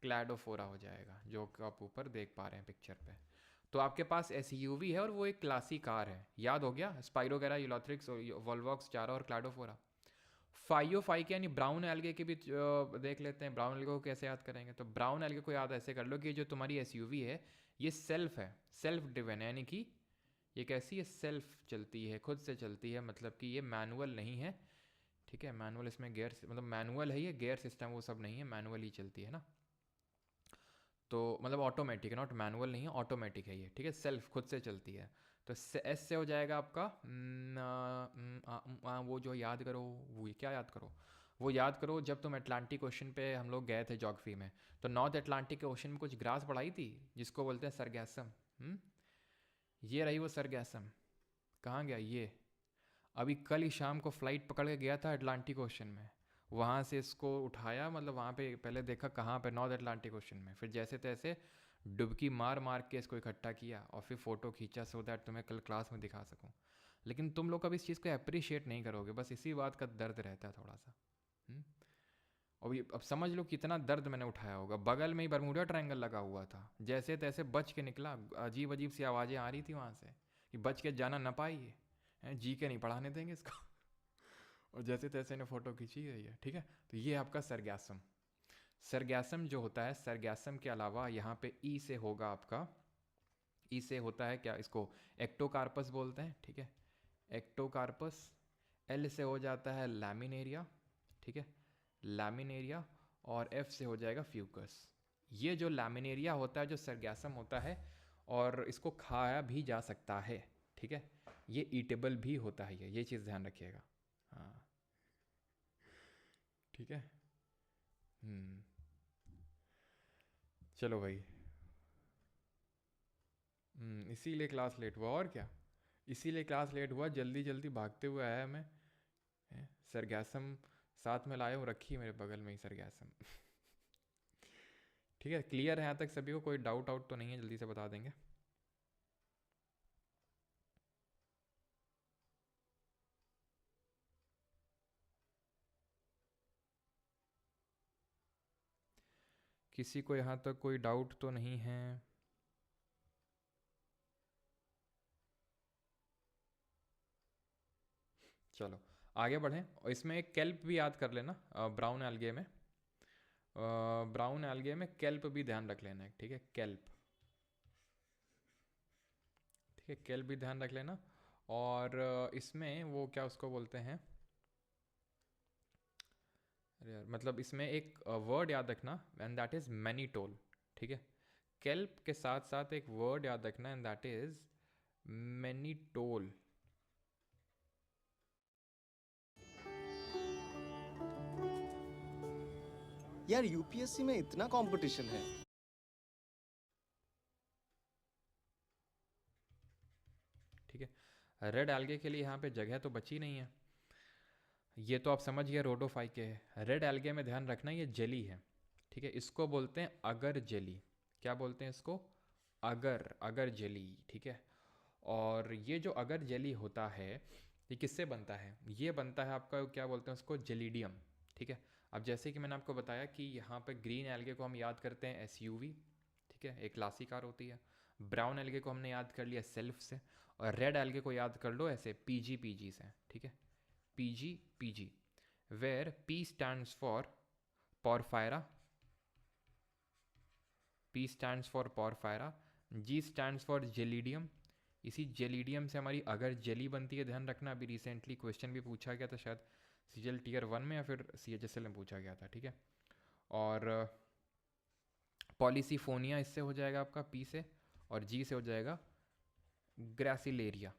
क्लैडोफोरा हो जाएगा, जो कि आप ऊपर देख पा रहे हैं पिक्चर पे। तो आपके पास एसयूवी है और वो एक क्लासी कार है, याद हो गया, स्पाइरोगेरा, यूलोथ्रिक्स, वोल्वॉक्स, चारा और क्लैडोफोरा। फाइओफाइक यानी ब्राउन एल्गे के भी देख लेते हैं। ब्राउन एल्गे को कैसे याद करेंगे, तो ब्राउन एल्गे को याद ऐसे कर लो कि जो तुम्हारी एसयूवी है ये सेल्फ है, सेल्फ ड्रिवन, यानी कि ये कैसी है, सेल्फ चलती है, खुद से चलती है, मतलब कि ये मैनुअल नहीं है, ठीक है। मैनुअल इसमें गेयर, मतलब मैनुअल है ये, गेयर सिस्टम वो सब नहीं है, मैनुअल ही चलती है ना। तो मतलब ऑटोमेटिक है, नॉट मैनुअल नहीं है, ऑटोमेटिक है ये, ठीक है, सेल्फ खुद से चलती है। तो एस से हो जाएगा आपका वो जो याद करो, वो क्या याद करो, वो याद करो जब तुम अटलांटिक ओशन पे हम लोग गए थे ज्योग्राफी में, तो नॉर्थ अटलांटिक ओशन में कुछ ग्रास पढ़ाई थी जिसको बोलते हैं सरगैसम। ये रही वो सरगैसम, कहाँ गया ये, अभी कल ही शाम को फ्लाइट पकड़ के गया था अटलांटिक ओशन में, वहाँ से इसको उठाया, मतलब वहाँ पे पहले देखा कहाँ पे, नॉर्थ अटलांटिक ओशन में, फिर जैसे तैसे डुबकी मार मार के इसको इकट्ठा किया और फिर फ़ोटो खींचा, सो दैट तुम्हें कल क्लास में दिखा सकूँ। लेकिन तुम लोग कभी इस चीज़ को अप्रिशिएट नहीं करोगे, बस इसी बात का दर्द रहता है थोड़ा सा। और अब समझ लो कितना दर्द मैंने उठाया होगा। बगल में ही बरमूडा ट्रायंगल लगा हुआ था, जैसे तैसे बच के निकला, अजीब अजीब सी आवाज़ें आ रही थी वहाँ से कि बच के जाना न पाइए, जी के नहीं पढ़ाने देंगे इसको और जैसे तैसे ने फ़ोटो खींची गई है, ठीक है। तो ये आपका सरगैसम। सरगैसम जो होता है, सरगैसम के अलावा यहाँ पे ई से होगा आपका, ई से होता है क्या, इसको एक्टोकार्पस बोलते हैं, ठीक है, एक्टोकार्पस। एल से हो जाता है लैमिनेरिया, ठीक है, लैमिनेरिया। और एफ से हो जाएगा फ्यूकस। ये जो लैमिनेरिया होता है, जो सरगैसम होता है, और इसको खाया भी जा सकता है, ठीक है, ये ईटेबल भी होता है, ये चीज़ ध्यान रखिएगा, हाँ, ठीक है। चलो भाई, इसीलिए क्लास लेट हुआ, और क्या, इसीलिए क्लास लेट हुआ, जल्दी जल्दी भागते हुए आया मैं। सरगैसम साथ में लाया हूँ, रखी है मेरे बगल में ही सरगैसम ठीक है, क्लियर है यहाँ तक सभी को, कोई डाउट आउट तो नहीं है, जल्दी से बता देंगे। किसी को यहाँ तक कोई डाउट तो नहीं है? चलो आगे बढ़ें, और इसमें एक केल्प भी याद कर लेना, ब्राउन एल्गे में, ब्राउन एल्गे में केल्प भी ध्यान रख लेना, ठीक है, केल्प, ठीक है, केल्प भी ध्यान रख लेना। और इसमें वो क्या उसको बोलते हैं, अरे यार, मतलब इसमें एक वर्ड याद रखना, एंड दैट इज़ मैनीटोल, ठीक है, केल्प के साथ साथ एक वर्ड याद रखना, एंड दैट इज़ मैनीटोल। यार यूपीएससी में इतना कंपटीशन है। ठीक है, रेड एल्गे के लिए यहाँ पे जगह तो बची नहीं है, ये तो आप समझ गए रोडोफाइके है। रेड एल्गे में ध्यान रखना ये जेली है, ठीक है, इसको बोलते हैं अगर जेली। क्या बोलते हैं इसको, अगर, अगर जेली, ठीक है। और ये जो अगर जेली होता है, ये किससे बनता है, ये बनता है आपका, क्या बोलते हैं उसको, जेलिडियम, ठीक है। अब जैसे कि मैंने आपको बताया कि यहाँ पे ग्रीन एल्गे को हम याद करते हैं एसयूवी, ठीक है, एक क्लासी कार होती है। ब्राउन एल्गे को हमने याद कर लिया सेल्फ से, और रेड एल्गे को याद कर लो ऐसे पीजी पीजी से, ठीक है, PG PG, where P stands for porphyra, P stands for porphyra, G stands for gelidium। इसी जेलिडियम से हमारी अगर जेली बनती है, ध्यान रखना, अभी रिसेंटली क्वेश्चन भी पूछा गया था शायद सीजीएल टीयर 1 में या फिर सीएचएसएल में पूछा गया था, ठीक है। और पॉलिसीफोनिया इससे हो जाएगा आपका पी से, और जी से हो जाएगा ग्रासिलेरिया,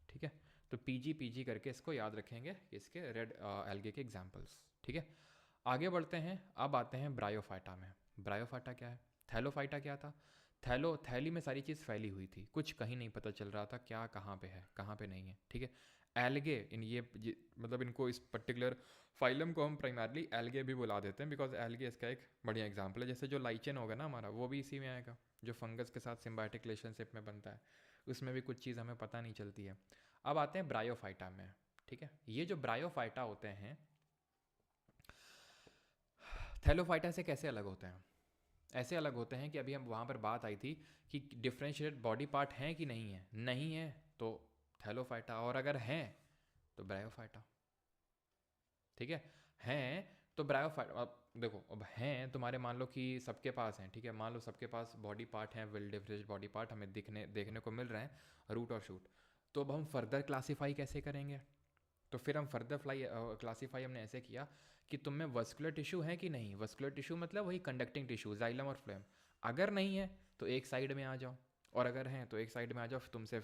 ठीक है। तो पीजी पीजी करके इसको याद रखेंगे, इसके रेड एल्गे के एग्जाम्पल्स, ठीक है। आगे बढ़ते हैं, अब आते हैं ब्रायोफाइटा में। ब्रायोफाइटा क्या है, थैलोफाइटा क्या था, थैली में सारी चीज़ फैली हुई थी, कुछ कहीं नहीं पता चल रहा था क्या कहाँ पे है कहाँ पे नहीं है, ठीक है। एल्गे इन ये मतलब इनको, इस पर्टिकुलर फाइलम को हम प्राइमरली एल्गे भी बुला देते हैं, बिकॉज एल्गे इसका एक बढ़िया एग्जाम्पल है। जैसे जो लाइचन होगा ना हमारा, वो भी इसी में आएगा, जो फंगस के साथ सिम्बायोटिक रिलेशनशिप में बनता है, उसमें भी कुछ चीज़ हमें पता नहीं चलती है। अब आते हैं ब्रायोफाइटा में, ठीक है। ये जो ब्रायोफाइटा होते हैं, थैलोफाइटा से कैसे अलग होते हैं? ऐसे अलग होते हैं कि अभी हम वहाँ पर बात आई थी कि डिफरेंशिएटेड बॉडी पार्ट हैं कि नहीं है, नहीं है तो थैलोफाइटा, और अगर हैं तो ब्रायोफाइटा। ठीक है, हैं तो ब्रायोफाइटा। अब देखो, अब हैं तुम्हारे, मान लो कि सबके पास हैं, ठीक है, मान लो सबके पास बॉडी पार्ट हैं, वेल डिफरेंशिएटेड बॉडी पार्ट हमें देखने को मिल रहे हैं, रूट और शूट। तो अब हम फर्दर क्लासीफाई कैसे करेंगे? तो फिर हम फर्दर क्लासीफाई हमने ऐसे किया कि तुम में वस्कुलर टिश्यू है कि नहीं। वस्कुलर टिश्यू मतलब वही कंडक्टिंग टिश्यू, जाइलम और फ्लोएम। अगर नहीं है तो एक साइड में आ जाओ, और अगर हैं तो एक साइड में आ जाओ। तुमसे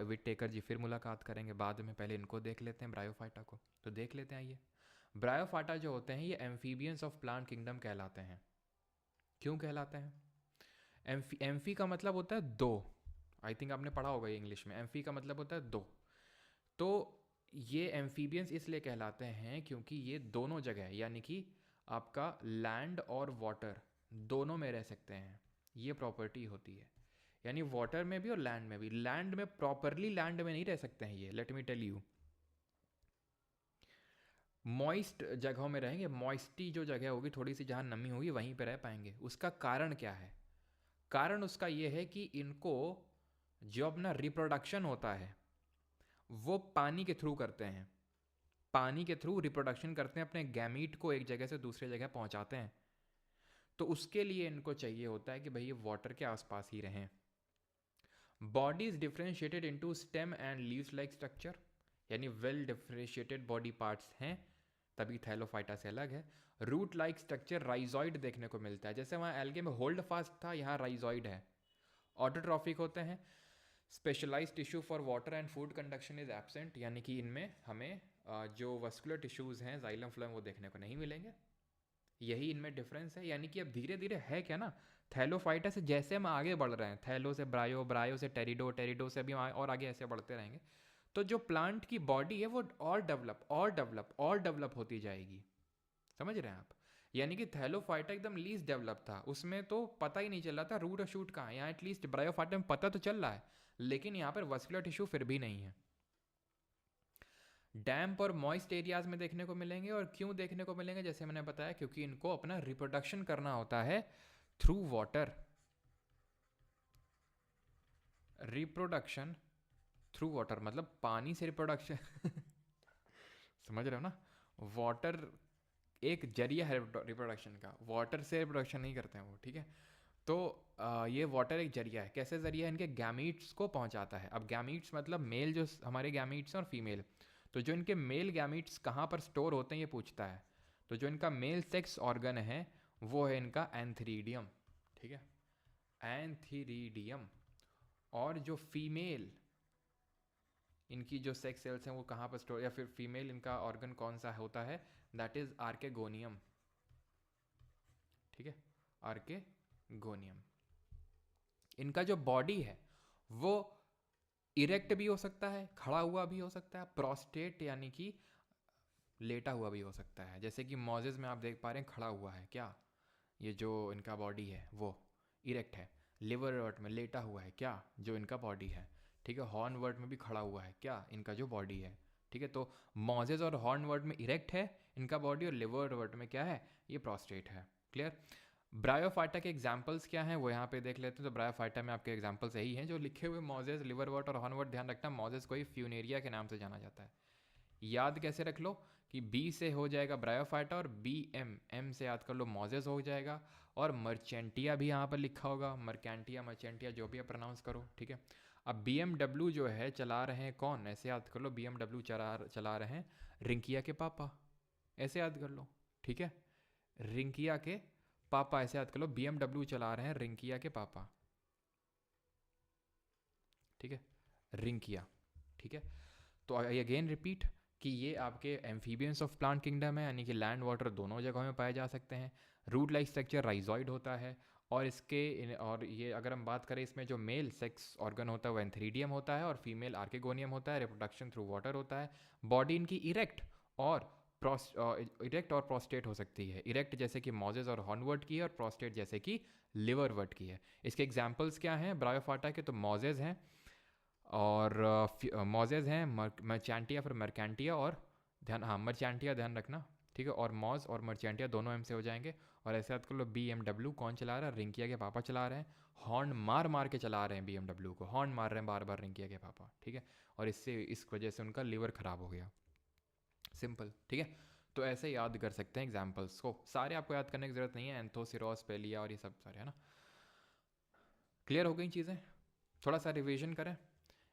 विटेकर जी फिर मुलाकात करेंगे बाद में, पहले इनको देख लेते हैं, ब्रायोफाइटा को तो देख लेते हैं। आइए, ब्रायोफाइटा जो होते हैं ये एम्फीबियंस ऑफ प्लांट किंगडम कहलाते हैं। क्यों कहलाते हैं? एम्फी का मतलब होता है दो, आई थिंक आपने पढ़ा होगा ये इंग्लिश में। एम्फी का मतलब होता है दो। तो ये एम्फीबियंस इसलिए कहलाते हैं क्योंकि ये दोनों जगह, यानी कि आपका लैंड और वाटर दोनों में रह सकते हैं। ये प्रॉपर्टी होती है, यानी वाटर में भी और लैंड में भी। लैंड में प्रॉपरली लैंड में नहीं रह सकते हैं ये, let me tell you. Moist जगहों में रहेंगे, मॉइस्टी जो जगह होगी थोड़ी सी, जहाँ नमी होगी वहीं पे रह पाएंगे। उसका कारण क्या है? कारण उसका ये है कि इनको जो अपना रिप्रोडक्शन होता है वो पानी के थ्रू करते हैं। पानी के थ्रू रिप्रोडक्शन करते हैं, अपने गैमीट को एक जगह से दूसरे जगह पहुंचाते हैं। तो उसके लिए इनको चाहिए होता है कि भाई ये वाटर के आसपास ही रहें। Body is differentiated into stem and leaves like structure, यानी वेल डिफ्रेंशिएटेड बॉडी पार्ट्स हैं, तभी थैलोफाइटा से अलग है। रूट लाइक स्ट्रक्चर, राइजॉइड देखने को मिलता है, जैसे वहाँ एल्गे में होल्ड फास्ट था, यहाँ राइजॉइड है। ऑटोट्रॉफिक होते हैं। Specialised tissue for water and food conduction is absent, यानी कि इनमें हमें जो वस्कुलर टिश्यूज़ हैं, जाइलम फ्लोएम, वो देखने को नहीं मिलेंगे। यही इनमें डिफरेंस है। यानी कि अब धीरे धीरे है क्या ना, थैलोफाइटा से जैसे हम आगे बढ़ रहे हैं, थैलो से ब्रायो, ब्रायो से टेरिडो, टेरिडो से अभी और आगे ऐसे बढ़ते रहेंगे, तो जो प्लांट की बॉडी है वो और डेवलप होती जाएगी। समझ रहे हैं आप? यानी कि थैलोफाइटा एकदम लीस्ट डेवलप था, उसमें तो पता ही नहीं चल रहा था रूट और शूट कहाँ है। यहाँ एटलीस्ट ब्रायोफाइटा में पता तो चल रहा है, लेकिन यहाँ पर वस्कुलर टिश्यू फिर भी नहीं है। डैम्प और मॉइस्ट एरियाज में देखने को मिलेंगे। और क्यों देखने को मिलेंगे? जैसे मैंने बताया, क्योंकि इनको अपना रिप्रोडक्शन करना होता है through water. Reproduction through water मतलब पानी से रिप्रोडक्शन समझ रहे हो ना? वाटर एक जरिया है रिप्रोडक्शन का, वाटर से रिप्रोडक्शन नहीं करते हैं वो, ठीक है? तो ये वाटर एक जरिया है। कैसे जरिया है? इनके गैमीट्स को पहुंचाता है। अब गैमीट्स मतलब मेल, जो हमारे गैमीट्स हैं, और फीमेल। तो जो इनके मेल गैमीट्स कहाँ पर स्टोर होते हैं ये पूछता है। तो जो इनका मेल सेक्स ऑर्गन है वो है इनका एंथीरिडियम, ठीक है, एंथीरिडियम। और जो फीमेल इनकी जो सेक्स सेल्स हैं वो कहाँ पर स्टोर, या फिर फीमेल इनका ऑर्गन कौन सा होता है, दैट इज आर्केगोनियम, ठीक है, आर्केगोनियम। इनका जो बॉडी है वो इरेक्ट भी हो सकता है, खड़ा हुआ भी हो सकता है, प्रोस्टेट यानी कि लेटा हुआ भी हो सकता है। जैसे कि मोजेस में आप देख पा रहे हैं खड़ा हुआ है क्या, ये जो इनका बॉडी है वो इरेक्ट है। लिवर वर्ट में लेटा हुआ है क्या, जो इनका बॉडी है, ठीक है। हॉर्न वर्ट में भी खड़ा हुआ है क्या, इनका जो बॉडी है, ठीक है। तो मोजेस और हॉर्न वर्ट में इरेक्ट है इनका बॉडी, और लिवर वर्ट में क्या है, ये प्रोस्टेट है। क्लियर? ब्रायोफाइटा के एग्जाम्पल्स क्या हैं वो यहाँ पे देख लेते हैं। तो ब्रायोफाइटा में आपके एग्जाम्पल्स यही हैं जो लिखे हुए, मोजेस, लिवरवर्ट और हॉर्नवर्ट। ध्यान रखना, मोजेस को ही फ्यूनेरिया के नाम से जाना जाता है। याद कैसे रख लो कि बी से हो जाएगा ब्रायोफाइटा, और बी एम से याद कर लो मोजेस हो जाएगा। और मर्चेंटिया भी यहाँ पर लिखा होगा, मर्केंटिया, मर्चेंटिया, जो भी आप प्रोनाउंस करो, ठीक है। अब BMW जो है चला रहे हैं कौन, ऐसे याद कर लो, BMW चला रहे हैं रिंकिया के पापा, ऐसे याद कर लो, ठीक है। रिंकिया के पापा, ऐसे याद कर लो, BMW चला रहे हैं रिंकिया के पापा, ठीक है, रिंकिया, ठीक है। तो अगेन रिपीट कि ये आपके एम्फीबियंस ऑफ प्लांट किंगडम है, यानी कि लैंड वाटर दोनों जगहों में पाए जा सकते हैं। रूट लाइक स्ट्रक्चर राइजॉइड होता है, और ये अगर हम बात करें, इसमें जो मेल सेक्स ऑर्गन होता है वो एंथीरिडियम होता है, और फीमेल आर्केगोनियम होता है। रिप्रोडक्शन थ्रू वाटर होता है। बॉडी इनकी इरेक्ट और प्रोस्टेट हो सकती है। इरेक्ट जैसे कि मोजेस और हॉर्नवर्ट की है, और प्रोस्टेट जैसे कि लिवरवर्ट की है। इसके एग्जाम्पल्स क्या हैं ब्रायोफाइटा के? तो मोजेस हैं, और मोजेस हैं, मर्चेंटिया, फिर मर्केंटिया, और मर्चेंटिया ध्यान रखना, ठीक है, और मॉज और मर्चेंटिया दोनों एम से हो जाएंगे। और ऐसे याद कर लो BMW कौन चला रहा है, रिंकिया के पापा चला रहे हैं, हॉर्न मार मार के चला रहे हैं BMW को, हॉर्न मार रहे हैं बार बार रिंकिया के पापा, ठीक है, और इस वजह से उनका लीवर ख़राब हो गया। सिंपल, ठीक है। तो ऐसे याद कर सकते हैं एग्जाम्पल्स को, सारे आपको याद करने की ज़रूरत नहीं है, एंथोसिरोस, पेलिया और ये सब सारे, है ना। क्लियर हो गई चीज़ें, थोड़ा सा रिवीजन करें।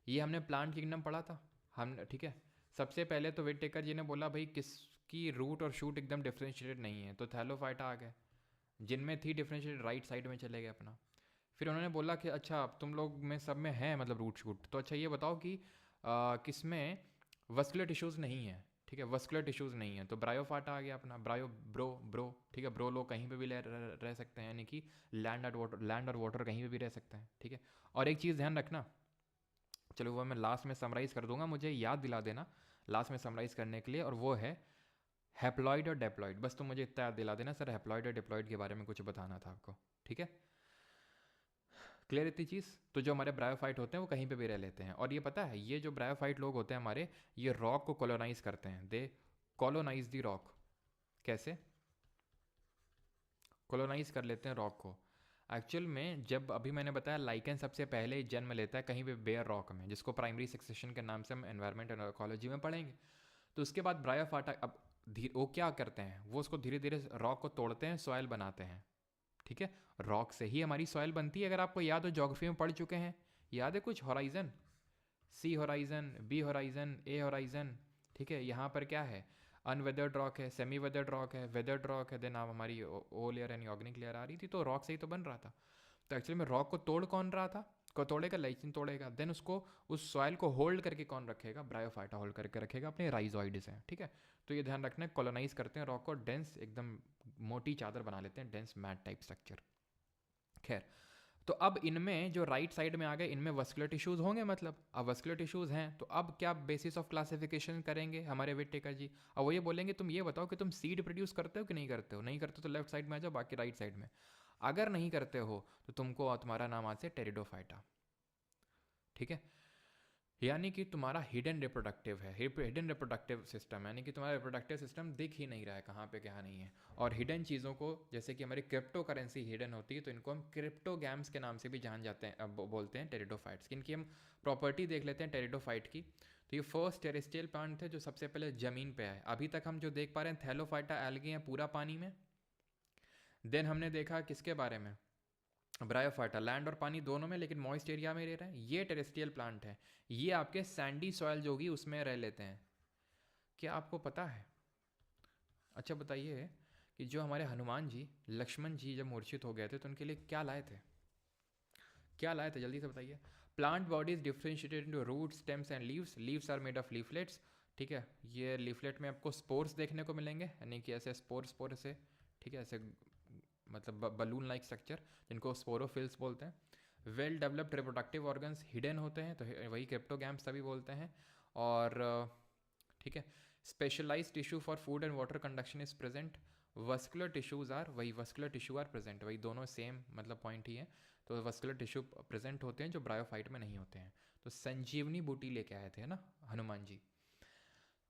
ये हमने प्लांट किंगडम पढ़ा था हम, ठीक है। सबसे पहले तो वेट टेकर जी ने बोला भाई किसकी रूट और शूट एकदम डिफ्रेंशिएटेड नहीं है, तो थैलोफाइटा आ गए, जिनमें थी डिफ्रेंशिएटेड राइट साइड में चले गए अपना। फिर उन्होंने बोला कि अच्छा अब तुम लोग में सब में है मतलब रूट शूट, तो अच्छा ये बताओ कि किसमें वस्कुलर टिश्यूज़ नहीं है, ठीक है, वस्कुलर टिश्यूज़ नहीं है, तो ब्रायोफाटा आ गया अपना, ब्रो, ठीक है, ब्रो लोग कहीं पे भी रह सकते हैं, यानी कि लैंड और वाटर कहीं पे भी रह सकते हैं, ठीक है। और एक चीज़ ध्यान रखना, चलो वो मैं लास्ट में समराइज़ कर दूंगा, मुझे याद दिला देना लास्ट में समराइज़ करने के लिए, और वो है हैप्लॉइड और डेप्लॉइड। बस तुम मुझे इतना याद दिला देना सर हैप्लॉइड और डिप्लॉइड के बारे में कुछ बताना था आपको, ठीक है। क्लियर इतनी चीज़। तो जो हमारे ब्रायोफाइट होते हैं वो कहीं पे भी रह लेते हैं, और ये पता है ये जो ब्रायोफाइट लोग होते हैं हमारे, ये रॉक को कॉलोनाइज करते हैं, दे कॉलोनाइज दी रॉक। कैसे कॉलोनाइज कर लेते हैं रॉक को? एक्चुअल में जब अभी मैंने बताया लाइकेन सबसे पहले जन्म लेता है कहीं पे बेयर रॉक में, जिसको प्राइमरी सक्सेशन के नाम से हम एनवायरमेंट एंड इकोलॉजी में पढ़ेंगे। तो उसके बाद ब्रायोफाटा अब वो क्या करते हैं, वो उसको धीरे धीरे रॉक को तोड़ते हैं, सॉयल बनाते हैं, ठीक है। रॉक से ही हमारी सॉयल बनती है, अगर आपको याद हो ज्योग्राफी में पढ़ चुके हैं, याद है कुछ हॉराइजन, सी हॉराइजन, बी हॉराइजन, ए हॉराइजन, ठीक है। यहाँ पर क्या है, अनवेदर्ड रॉक है, सेमी वेदर्ड रॉक है, वेदर्ड रॉक है, देन आप हमारी ओ लेयर यानी ऑर्गेनिक लेयर आ रही थी, तो रॉक से ही तो बन रहा था। तो एक्चुअली में रॉक को तोड़ कौन रहा था, को तोड़ेगा लाइचिन तोड़ेगा, देन उसको उस सॉइल को होल्ड करके कौन रखेगा, ब्रायोफाइटा होल्ड करके रखेगा, अपने राइजोइड से, ठीक है। तो ये ध्यान रखना है, कॉलोनाइज करते हैं रॉक को, डेंस एकदम मोटी चादर बना लेते हैं, डेंस मैट टाइप स्ट्रक्चर। खैर, तो अब इनमें जो राइट साइड में आ गए, इनमें वस्कुलर टिश्यूज़ होंगे, मतलब अब वस्कुलर टिश्यूज़ हैं, तो अब क्या बेसिस ऑफ क्लासिफिकेशन करेंगे हमारे विटेकर जी, अब वो ये बोलेंगे तुम ये बताओ कि तुम सीड प्रोड्यूस करते हो कि नहीं करते हो, नहीं करते तो लेफ्ट साइड में आ जाओ, बाकी राइट साइड में। अगर नहीं करते हो तो तुमको तुम्हारा नाम आज से टेरिडोफाइटा, ठीक है, यानी कि तुम्हारा हिडन रिप्रोडक्टिव है, हिडन रिप्रोडक्टिव सिस्टम, यानी कि तुम्हारा रिप्रोडक्टिव सिस्टम दिख ही नहीं रहा है कहाँ पे क्या नहीं है। और हिडन चीज़ों को, जैसे कि हमारी क्रिप्टो करेंसी हिडन होती है, तो इनको हम क्रिप्टोगैम्स के नाम से भी जान जाते हैं, बोलते हैं टेरिडोफाइट्स। इनकी हम प्रॉपर्टी देख लेते हैं टेरिडोफाइट की। तो ये फर्स्ट टेरेस्ट्रियल प्लांट थे जो सबसे पहले ज़मीन पे आए। अभी तक हम जो देख पा रहे हैं थैलोफाइटा एल्गी हैं पूरा पानी में। देन हमने देखा किसके बारे में, ब्रायोफाइटा लैंड और पानी दोनों में, लेकिन मॉइस्ट एरिया में रह रहे हैं। ये टेरेस्ट्रियल प्लांट है, ये आपके सैंडी सॉइल जो होगी उसमें रह लेते हैं। क्या आपको पता है, अच्छा बताइए कि जो हमारे हनुमान जी, लक्ष्मण जी जब मूर्छित हो गए थे तो उनके लिए क्या लाए थे, क्या लाए थे, जल्दी से बताइए। Plant bodies differentiated into root, stems and leaves, leaves are made of leaflets, ठीक है। ये लीफलेट में आपको स्पोर्स देखने को मिलेंगे, यानी कि ऐसे स्पोर से, ठीक है, ऐसे मतलब बलून लाइक स्ट्रक्चर, जिनको स्पोरोफिल्स बोलते हैं। Well developed reproductive organs hidden होते हैं, तो वही क्रिप्टोगैम्स तभी बोलते हैं। और ठीक है, specialised tissue for food and water conduction is present. Vascular tissues are, वही वस्कुलर टिश्यू आर प्रेजेंट, वही दोनों सेम मतलब पॉइंट ही है। तो वस्कुलर टिश्यू प्रेजेंट होते हैं जो ब्रायोफाइट में नहीं होते हैं। तो संजीवनी बूटी लेके आए थे ना हनुमान जी,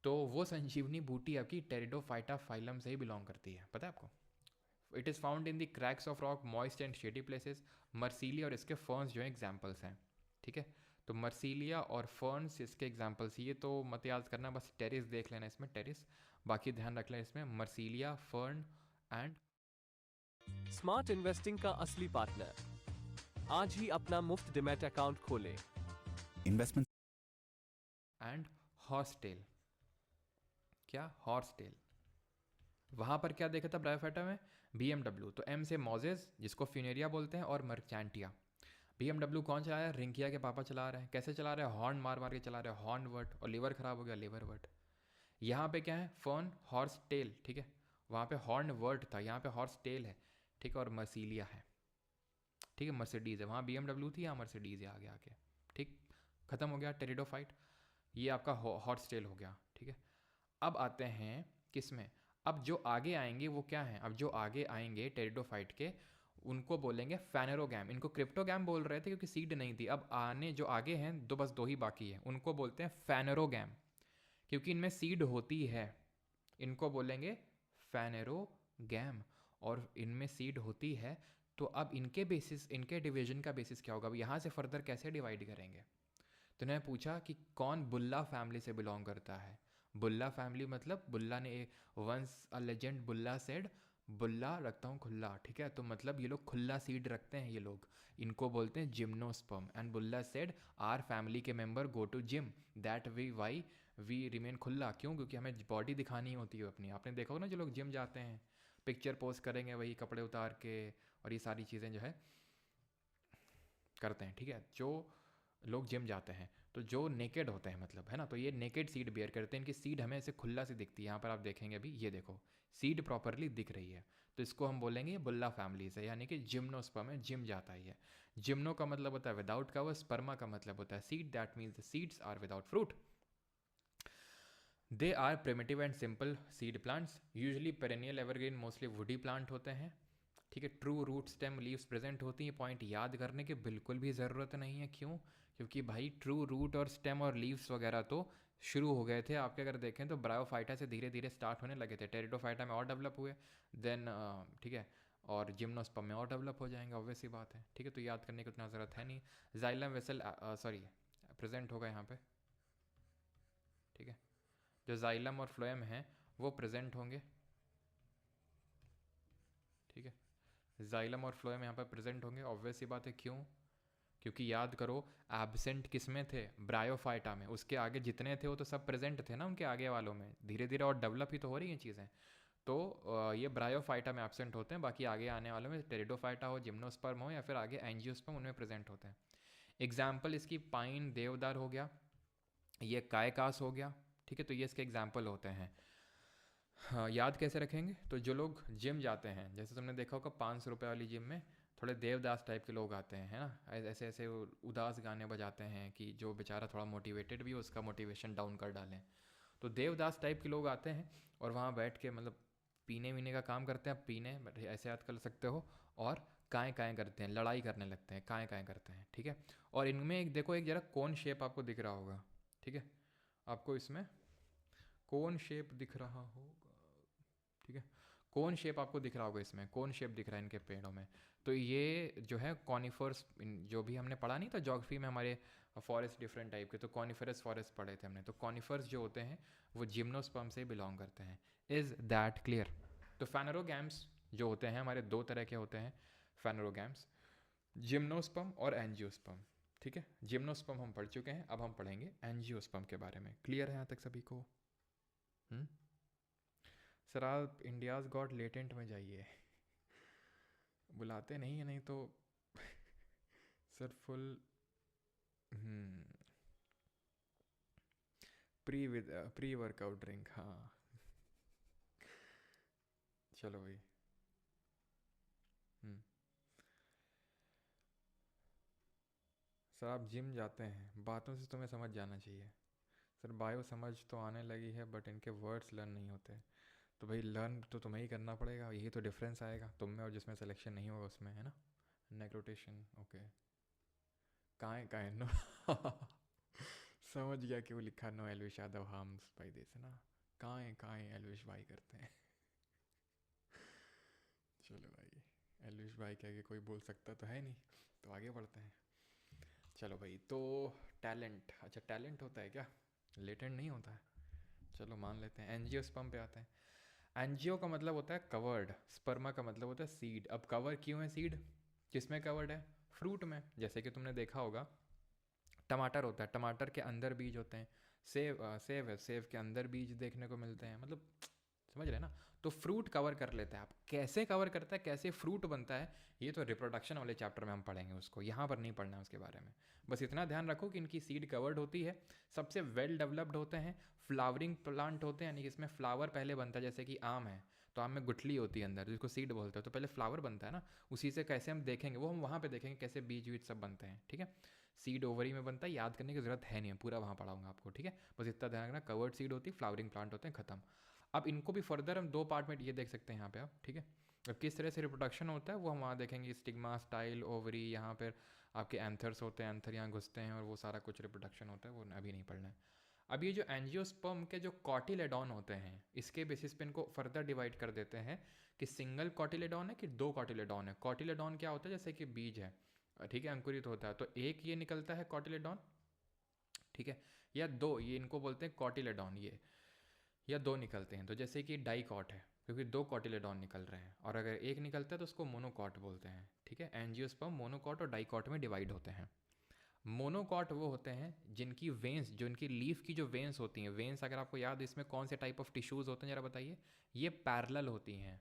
तो वो संजीवनी बूटी आपकी टेरिडोफाइटा फाइलम से ही बिलोंग करती है, पता है आपको। It is found in the cracks of rock, moist and shady places. Marsilea और इसके फर्न्स जो है एग्जाम्पल्स हैं, ठीक है। तो मर्सीलिया और फर्न्स इसके एग्जाम्पल्स, ये तो मत याद करना, बस टेरिस देख लेना इसमें, टेरिस, बाकी ध्यान रख लें इसमें मर्सीलिया, फर्न एंड। स्मार्ट इन्वेस्टिंग का असली पार्टनर, आज ही अपना मुफ्त डिमैट अकाउंट खोलें। इन्वेस्टमेंट एंड हॉर्सटेल, क्या हॉर्सटेल, वहाँ पर क्या देखा था ब्रायोफाइटा में, BMW, तो M से मोजेस जिसको फ्यूनेरिया बोलते हैं, और मर्चेंटिया। BMW कौन चला रहा है, रिंकिया के पापा चला रहे हैं। कैसे चला रहे हैं, हॉर्न मार मार के चला रहे हैं, हॉर्न वर्ट, और लीवर खराब हो गया, लीवर वर्ट। यहाँ पे क्या है, फर्न हॉर्स टेल, ठीक है, वहाँ पे हॉर्न वर्ट था, यहाँ पे हॉर्स टेल है, ठीक है, और मर्सीलिया है, ठीक है, मर्सिडीज़ है, वहाँ BMW थी, यहाँ मर्सिडीज़ है आगे आके, ठीक, खत्म हो गया टेरिडोफाइट, ये आपका हॉर्स टेल हो गया, ठीक है। अब आते हैं किस में, अब जो आगे आएंगे वो क्या हैं, अब जो आगे आएंगे टेरिडोफाइट के उनको बोलेंगे फैनेरोगैम। इनको क्रिप्टोगैम बोल रहे थे क्योंकि सीड नहीं थी, अब आने जो आगे हैं बस दो ही बाकी है, उनको बोलते हैं फैनेरोगैम, क्योंकि इनमें सीड होती है, इनको बोलेंगे फेनेरोगैम, और इनमें सीड होती है। तो अब इनके बेसिस, इनके डिवीजन का बेसिस क्या होगा? अब यहाँ से फर्दर कैसे डिवाइड करेंगे? तो उन्होंने पूछा कि कौन बुल्ला फैमिली से बिलोंग करता है। बुल्ला फैमिली मतलब बुल्ला ने, once a legend Bulla said, Bulla रखता हूँ खुला, ठीक है। तो मतलब ये लोग खुला सीड रखते हैं ये लोग, इनको बोलते हैं gymnosperm. And Bulla said are family के member go to gym that we why we remain खुला। क्यों? क्योंकि हमें बॉडी दिखानी होती है अपनी। आपने देखा होगा ना, जो लोग जिम जाते हैं पिक्चर पोस्ट करेंगे वही कपड़े उतार के, और ये सारी चीज़ें जो है करते हैं, ठीक है। जो लोग जिम जाते हैं तो जो नेकेड होते हैं मतलब, है ना, तो ये नेकेड सीड बेयर करते हैं। इनकी सीड हमें ऐसे खुला सी दिखती है। यहाँ पर आप देखेंगे अभी, ये देखो सीड प्रॉपरली दिख रही है। तो इसको हम बोलेंगे बुल्ला फैमिली से, यानी कि जिम्नोस्पर्म है, जिम जाता है ये। जिम्नो का मतलब होता है विदाउट कवर, स्पर्मा का मतलब होता है seed, that means the seeds are without fruit. They are primitive and simple seed plants, usually perennial evergreen, mostly woody plant होते हैं, ठीक है। True root stem leaves present होती हैं। पॉइंट याद करने की बिल्कुल भी ज़रूरत नहीं है। क्यों? क्योंकि भाई ट्रू रूट और स्टेम और लीव्स वगैरह तो शुरू हो गए थे आपके, अगर देखें तो ब्रायोफाइटा से धीरे धीरे स्टार्ट होने लगे थे। टेरिडोफाइटा में और डेवलप हुए, देन ठीक है, और जिम्नोस्पर्म में और डेवलप हो जाएंगे, ऑब्वियस सी बात है, ठीक है। तो याद करने की उतना ज़रूरत है नहीं। जाइलम वेसल सॉरी प्रेजेंट होगा यहाँ पे, ठीक है। जो जाइलम और फ्लोएम हैं वो प्रेजेंट होंगे, ठीक है। जाइलम और फ्लोएम यहाँ पर प्रेजेंट होंगे, ऑब्वियस सी बात है। क्यों? क्योंकि याद करो एब्सेंट किस में थे? ब्रायोफाइटा में। उसके आगे जितने थे वो तो सब प्रेजेंट थे ना उनके आगे वालों में, धीरे धीरे और डेवलप ही तो हो रही हैं चीज़ें। तो ये ब्रायोफाइटा में एब्सेंट होते हैं, बाकी आगे आने वालों में टेरिडोफाइटा हो, जिम्नोस्पर्म हो, या फिर आगे एंजियोस्पर्म, उनमें प्रेजेंट होते हैं। एग्जाम्पल इसकी पाइन देवदार हो गया, ये कायकास हो गया, ठीक है। तो ये इसके एग्जाम्पल होते हैं। हाँ, याद कैसे रखेंगे? तो जो लोग जिम जाते हैं, जैसे तुमने देखा होगा 500 रुपये वाली जिम में थोड़े देवदास टाइप के लोग आते हैं, है ना, ऐसे ऐसे वो उदास गाने बजाते हैं कि जो बेचारा थोड़ा मोटिवेटेड भी हो उसका मोटिवेशन डाउन कर डालें। तो देवदास टाइप के लोग आते हैं और वहाँ बैठ के मतलब पीने वीने का काम करते हैं, पीने ऐसे याद कर सकते हो, और काएँ काएँ करते हैं, लड़ाई करने लगते हैं, काएँ काएँ करते हैं, ठीक है। और इनमें एक देखो, एक जरा कोन शेप आपको दिख रहा होगा, ठीक है, आपको इसमें कोन शेप दिख रहा होगा, ठीक है। कोन शेप आपको दिख रहा होगा, इसमें कोन शेप दिख रहा है इनके पेड़ों में। तो ये जो है कॉनिफर्स, जो भी हमने पढ़ा नहीं था ज्योग्राफी में हमारे, फॉरेस्ट डिफरेंट टाइप के, तो कॉनिफरस फॉरेस्ट पढ़े थे हमने। तो कॉनिफर्स जो होते हैं वो जिम्नोस्पर्म से बिलोंग करते हैं। Is that clear? तो फेनरोगैम्स जो होते हैं हमारे दो तरह के होते हैं फेनरोगैम्स, जिम्नोस्पर्म और एंजियोस्पर्म, ठीक है। जिम्नोस्पर्म हम पढ़ चुके हैं, अब हम पढ़ेंगे एंजियोस्पर्म के बारे में। क्लियर है यहाँ तक सभी को? सर आप इंडियाज़ गॉट लेटेंट में जाइए, बुलाते नहीं है, नहीं तो sir full pre workout drink, हाँ चलो भाई। सर आप जिम जाते हैं, बातों से तुम्हें समझ जाना चाहिए। सर बायो समझ तो आने लगी है बट इनके वर्ड्स लर्न नहीं होते। तो भाई लर्न तो तुम्हें ही करना पड़ेगा, यही तो डिफरेंस आएगा तुम में और जिसमें सिलेक्शन नहीं होगा उसमें, है ना। नेक्रोटेशन, ओके। कहाँ नो समझ गया कि वो लिखा no Elvish Yadav harms by this, है ना। कहाँ एलविश भाई करते हैं चलो भाई, एलविश भाई के आगे कोई बोल सकता तो है नहीं, तो आगे बढ़ते हैं। चलो भाई, तो टैलेंट, अच्छा टैलेंट होता है क्या, लेटेंट नहीं होता है, चलो मान लेते हैं। एंजियोस्पर्म पे आते हैं। एंजियो का मतलब होता है कवर्ड, स्पर्मा का मतलब होता है सीड। अब कवर क्यों है सीड? किसमें कवर्ड है? फ्रूट में। जैसे कि तुमने देखा होगा टमाटर होता है, टमाटर के अंदर बीज होते हैं। सेव है, सेव के अंदर बीज देखने को मिलते हैं, मतलब समझ रहे ना। तो फ्रूट कवर कर लेता है। आप कैसे कवर करता है, कैसे फ्रूट बनता है, ये तो रिप्रोडक्शन वाले चैप्टर में हम पढ़ेंगे, उसको यहाँ पर नहीं पढ़ना है उसके बारे में। बस इतना ध्यान रखो कि इनकी सीड कवर्ड होती है, सबसे वेल डेवलप्ड होते हैं, फ्लावरिंग प्लांट होते हैं, यानी कि इसमें फ्लावर पहले बनता है। जैसे कि आम है तो आम में गुठली होती है अंदर, जिसको सीड बोलते हैं, तो पहले फ्लावर बनता है ना। उसी से कैसे हम देखेंगे, वो हम वहाँ पे देखेंगे कैसे बीज वीज सब बनते हैं, ठीक है। सीड ओवरी में बनता है, याद करने की जरूरत है नहीं, पूरा वहाँ पढ़ाऊंगा आपको, ठीक है। बस इतना ध्यान रखना, कवर्ड सीड होती है, फ्लावरिंग प्लांट होते हैं, खत्म। अब इनको भी फर्दर हम दो पार्ट में ये देख सकते हैं यहाँ पे आप, ठीक है। अब किस तरह से रिप्रोडक्शन होता है वो हम वहाँ देखेंगे, स्टिग्मा, स्टाइल, ओवरी, यहाँ पर आपके एंथर्स होते हैं, एंथर यहाँ घुसते हैं और वो सारा कुछ रिप्रोडक्शन होता है, वो अभी नहीं पढ़ना है। अब ये जो एंजियोस्पर्म के जो कॉटिलेडॉन होते हैं, इसके बेसिस पे इनको फर्दर डिवाइड कर देते हैं कि सिंगल कॉटिलेडॉन है कि दो कॉटिलेडॉन है। कॉटिलेडॉन क्या होता है, जैसे कि बीज है, ठीक है, अंकुरित होता है, तो एक ये निकलता है कॉटिलेडॉन, ठीक है, या दो, ये इनको बोलते हैं कॉटिलेडॉन, ये या दो निकलते हैं, तो जैसे कि डाइकॉट है क्योंकि दो कॉटिलेडॉन निकल रहे हैं, और अगर एक निकलता है तो उसको मोनोकॉट बोलते हैं, ठीक है। एंजियोस्पर्म मोनोकॉट और डाइकॉट में डिवाइड होते हैं। मोनोकॉट वो होते हैं जिनकी वेंस, जो इनकी लीफ की जो वेंस होती हैं, वेंस अगर आपको याद है इसमें कौन से टाइप ऑफ टिश्यूज़ होते हैं ज़रा बताइए, ये पैरेलल होती हैं,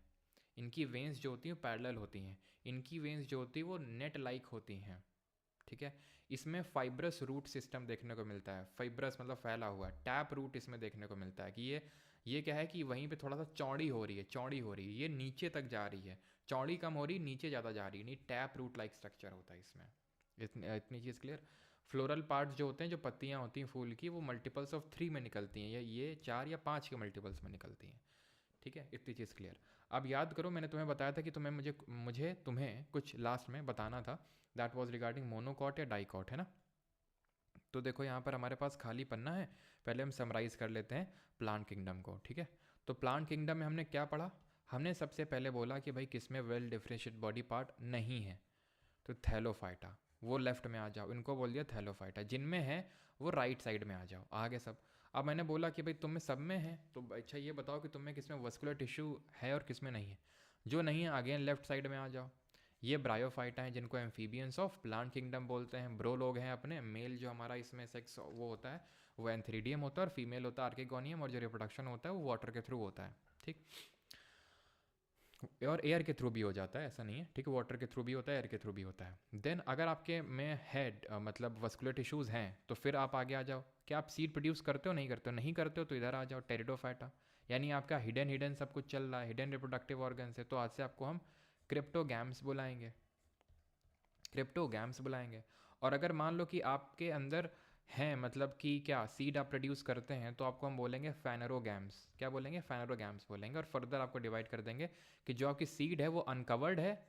इनकी वेंस जो होती हैं पैरेलल होती हैं, इनकी वेंस जो होती है वो नेट लाइक होती हैं, ठीक है। इसमें फाइब्रस रूट सिस्टम देखने को मिलता है, फाइब्रस मतलब फैला हुआ, टैप रूट इसमें देखने को मिलता है कि ये क्या है कि वहीं पे थोड़ा सा चौड़ी हो रही है, चौड़ी हो रही है, ये नीचे तक जा रही है, चौड़ी कम हो रही है, नीचे ज़्यादा जा रही है, नहीं टैप रूट लाइक स्ट्रक्चर होता है इसमें। इतनी चीज़ क्लियर। फ्लोरल पार्ट्स जो होते हैं, जो पत्तियाँ होती हैं फूल की, वो मल्टीपल्स ऑफ 3 में निकलती हैं, या ये 4 या 5 के मल्टीपल्स में निकलती हैं, ठीक है। इतनी चीज़ क्लियर। अब याद करो मैंने तुम्हें बताया था कि तुम्हें कुछ लास्ट में बताना था, दैट वाज रिगार्डिंग मोनोकॉट या डाइकॉट, है ना। तो देखो यहाँ पर हमारे पास खाली पन्ना है, पहले हम समराइज कर लेते हैं प्लांट किंगडम को, ठीक है। तो प्लांट किंगडम में हमने क्या पढ़ा, हमने सबसे पहले बोला कि भाई किसमें वेल डिफरेंशिएटेड बॉडी पार्ट नहीं है, तो थैलोफाइटा, वो लेफ्ट में आ जाओ, इनको बोल दिया थैलोफाइटा। जिनमें है वो राइट साइड में आ जाओ, आगे सब। अब मैंने बोला कि भाई तुम में सब में है, तो अच्छा ये बताओ कि तुम में किसमें वस्कुलर टिश्यू है और किसमें नहीं है। जो नहीं है आगे लेफ्ट साइड में आ जाओ। ये ब्रायोफाइटा हैं जिनको एम्फीबियंस ऑफ प्लांट किंगडम बोलते हैं। ब्रो लोग हैं अपने, मेल जो हमारा इसमें सेक्स वो होता है वो एंथ्रीडियम होता है, और फीमेल होता है आर्किगोनियम, और जो रिप्रोडक्शन होता है वो वाटर के थ्रू होता है, ठीक। और एयर के थ्रू भी हो जाता है, ऐसा नहीं है, ठीक है, वाटर के थ्रू भी होता है, एयर के थ्रू भी होता है। देन अगर आपके में हेड मतलब वस्कुलर टिश्यूज़ हैं, तो फिर आप आगे आ जाओ। क्या आप सीड प्रोड्यूस करते हो, नहीं करते हो, नहीं करते हो तो इधर आ जाओ, टेरिडोफाइटा, यानी आपका हिडन सब कुछ चल रहा है, हिडन रिप्रोडक्टिव ऑर्गन है, तो आज से आपको हम क्रिप्टोगैम्स बुलाएंगे, क्रिप्टोगैम्स बुलाएंगे। और अगर मान लो कि आपके अंदर हैं, मतलब कि क्या सीड आप प्रोड्यूस करते हैं, तो आपको हम बोलेंगे फैनरोगैम्स। क्या बोलेंगे, फैनरोगैम्स बोलेंगे। और फर्दर आपको डिवाइड कर देंगे कि जो आपकी सीड है वो अनकवर्ड है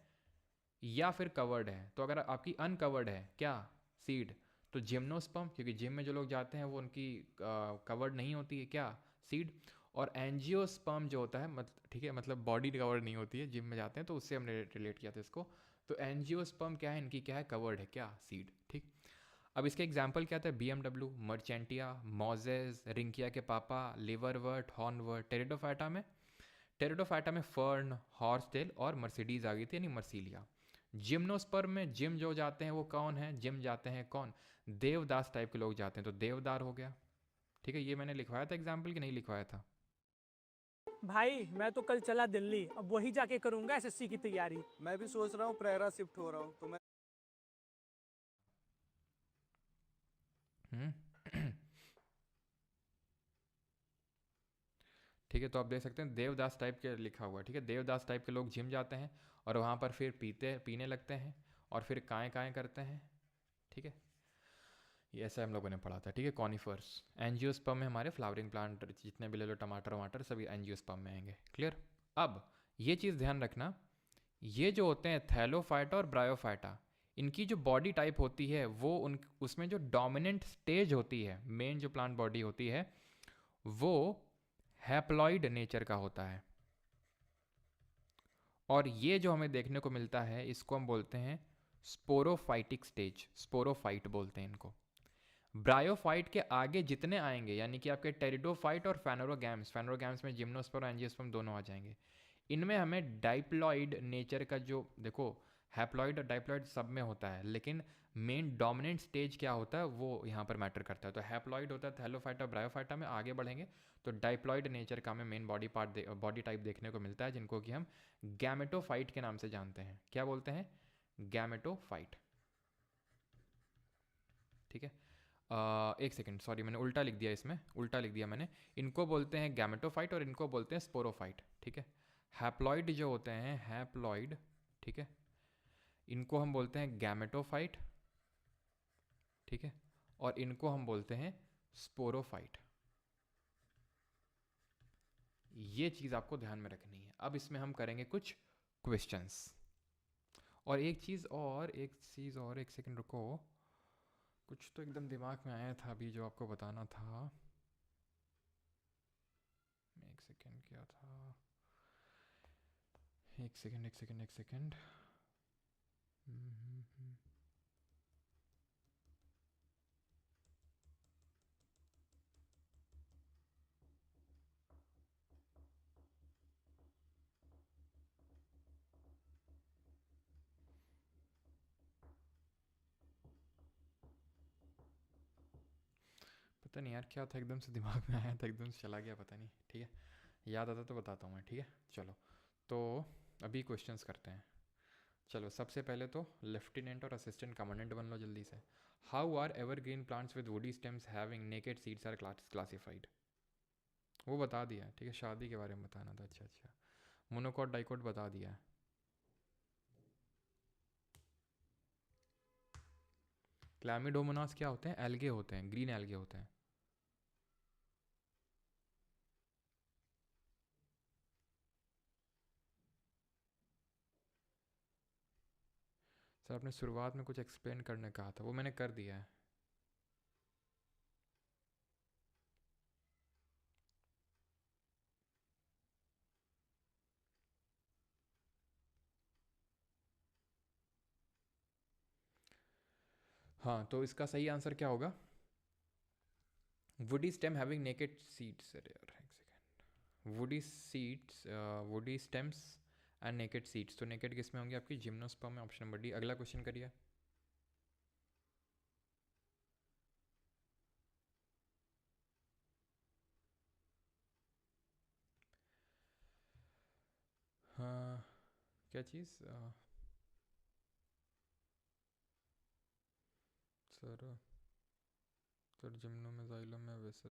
या फिर कवर्ड है। तो अगर आपकी अनकवर्ड है क्या सीड, तो जिम्नोस्पर्म, क्योंकि जिम में जो लोग जाते हैं वो उनकी कवर्ड नहीं होती है क्या सीड। और एंजियोस्पर्म जो होता है ठीक है, मतलब बॉडी कवर्ड नहीं होती है, जिम में जाते हैं, तो उससे हमने रिलेट किया था इसको। तो एंजियोस्पर्म क्या है, इनकी क्या है, कवर्ड है क्या सीड, ठीक। अब इसके एग्जाम्पल क्या था, BMW, मर्चेंटिया, मोजेस, रिंकिया के पापा, लिवरवर्ट, हॉर्नवर्ट। टेरिडोफाइटा में फर्न, हॉर्सटेल और मर्सिडीज आ गई थी, यानी मर्सीलिया। जिम्नोस्पर्म में जिम जो जाते हैं वो कौन है, जिम जाते हैं कौन, देवदास टाइप के लोग जाते हैं, तो देवदार हो गया, ठीक है। ये मैंने लिखवाया था एग्जाम्पल कि नहीं लिखवाया था। भाई मैं तो कल चला दिल्ली, अब वही जाके करूंगा एसएससी की तैयारी। मैं भी सोच रहा हूँ प्रेरा शिफ्ट हो रहा हूँ, तो मैं ठीक है, तो आप देख सकते हैं देवदास टाइप के लिखा हुआ है, ठीक है। देवदास टाइप के लोग जिम जाते हैं और वहाँ पर फिर पीने लगते हैं और फिर काएँ करते हैं, ठीक है। ये ऐसा हम लोगों ने पढ़ा था, ठीक है। कॉनिफर्स, एंजियोस्पर्म में हमारे फ्लावरिंग प्लांट जितने भी ले लो, टमाटर वमाटर सभी एंजियोस्पर्म में आएंगे, क्लियर। अब ये चीज़ ध्यान रखना, ये जो होते हैं थैलोफाइटा और ब्रायोफाइटा, इनकी जो बॉडी टाइप होती है वो उसमें जो डोमिनेंट स्टेज होती है, मेन जो प्लांट बॉडी होती है वो हैप्लॉइड नेचर का होता है। और ये जो हमें देखने को मिलता है इसको हम बोलते हैं स्पोरोफाइटिक स्टेज, स्पोरोफाइट बोलते हैं इनको। ब्रायोफाइट के आगे जितने आएंगे, यानी कि आपके टेरिडोफाइट और फैनोरोगैम्स में जिम्नोस्पर्म और एंजियोस्पर्म दोनों आ जाएंगे। इनमें हमें डाइप्लॉइड नेचर का जो, देखो हैप्लॉइड और डाइप्लॉइड सब में होता है, लेकिन मेन डोमिनेंट स्टेज क्या होता है वो यहाँ पर मैटर करता है। तो हैप्लॉइड होता है थैलोफाइटा और ब्रायोफाइटा में, आगे बढ़ेंगे तो डाइप्लॉइड नेचर का हमें मेन बॉडी टाइप देखने को मिलता है, जिनको कि हम गैमेटोफाइट के नाम से जानते हैं। क्या बोलते हैं, गैमेटोफाइट, ठीक है। एक सेकंड, सॉरी मैंने उल्टा लिख दिया, इसमें उल्टा लिख दिया मैंने। इनको बोलते हैं गैमेटोफाइट और इनको बोलते हैं स्पोरोफाइट, ठीक है। हैप्लॉइड जो होते हैं, हैप्लॉइड, ठीक है, इनको हम बोलते हैं गैमेटोफाइट, ठीक है, और इनको हम बोलते हैं स्पोरोफाइट। ये चीज़ आपको ध्यान में रखनी है। अब इसमें हम करेंगे कुछ क्वेश्चंस। और एक चीज़ और, एक सेकंड रुको, कुछ तो एकदम दिमाग में आया था अभी जो आपको बताना था। सेकेंड क्या था, एक सेकेंड। पता नहीं यार क्या था, एकदम से दिमाग में आया था, एकदम से चला गया, पता नहीं। ठीक है, याद आता तो बताता हूँ मैं। ठीक है, चलो तो अभी क्वेश्चंस करते हैं। चलो सबसे पहले तो लेफ्टिनेंट और असिस्टेंट कमांडेंट बन लो जल्दी से। How are evergreen plants with woody stems having naked seeds are classified? वो बता दिया है। ठीक है, शादी के बारे में बताना था। अच्छा, मोनोकॉट डाइकोट बता दिया है। क्लैमिडोमोनास क्या होते हैं? एल्गे होते हैं, ग्रीन एल्गे होते हैं। सर आपने शुरुआत में कुछ एक्सप्लेन करने कहा था, वो मैंने कर दिया है। हाँ, तो इसका सही आंसर क्या होगा? Woody stem having naked seeds. अरे यार एक second, woody seeds, woody stems and naked seeds. तो नेकेड किस में होंगे आपकी? जिम्नोस्पर्म में, ऑप्शन नंबर डी। अगला क्वेश्चन करिए। हाँ, क्या चीज़? सर जिम्नो में, जाइलम में, वैसे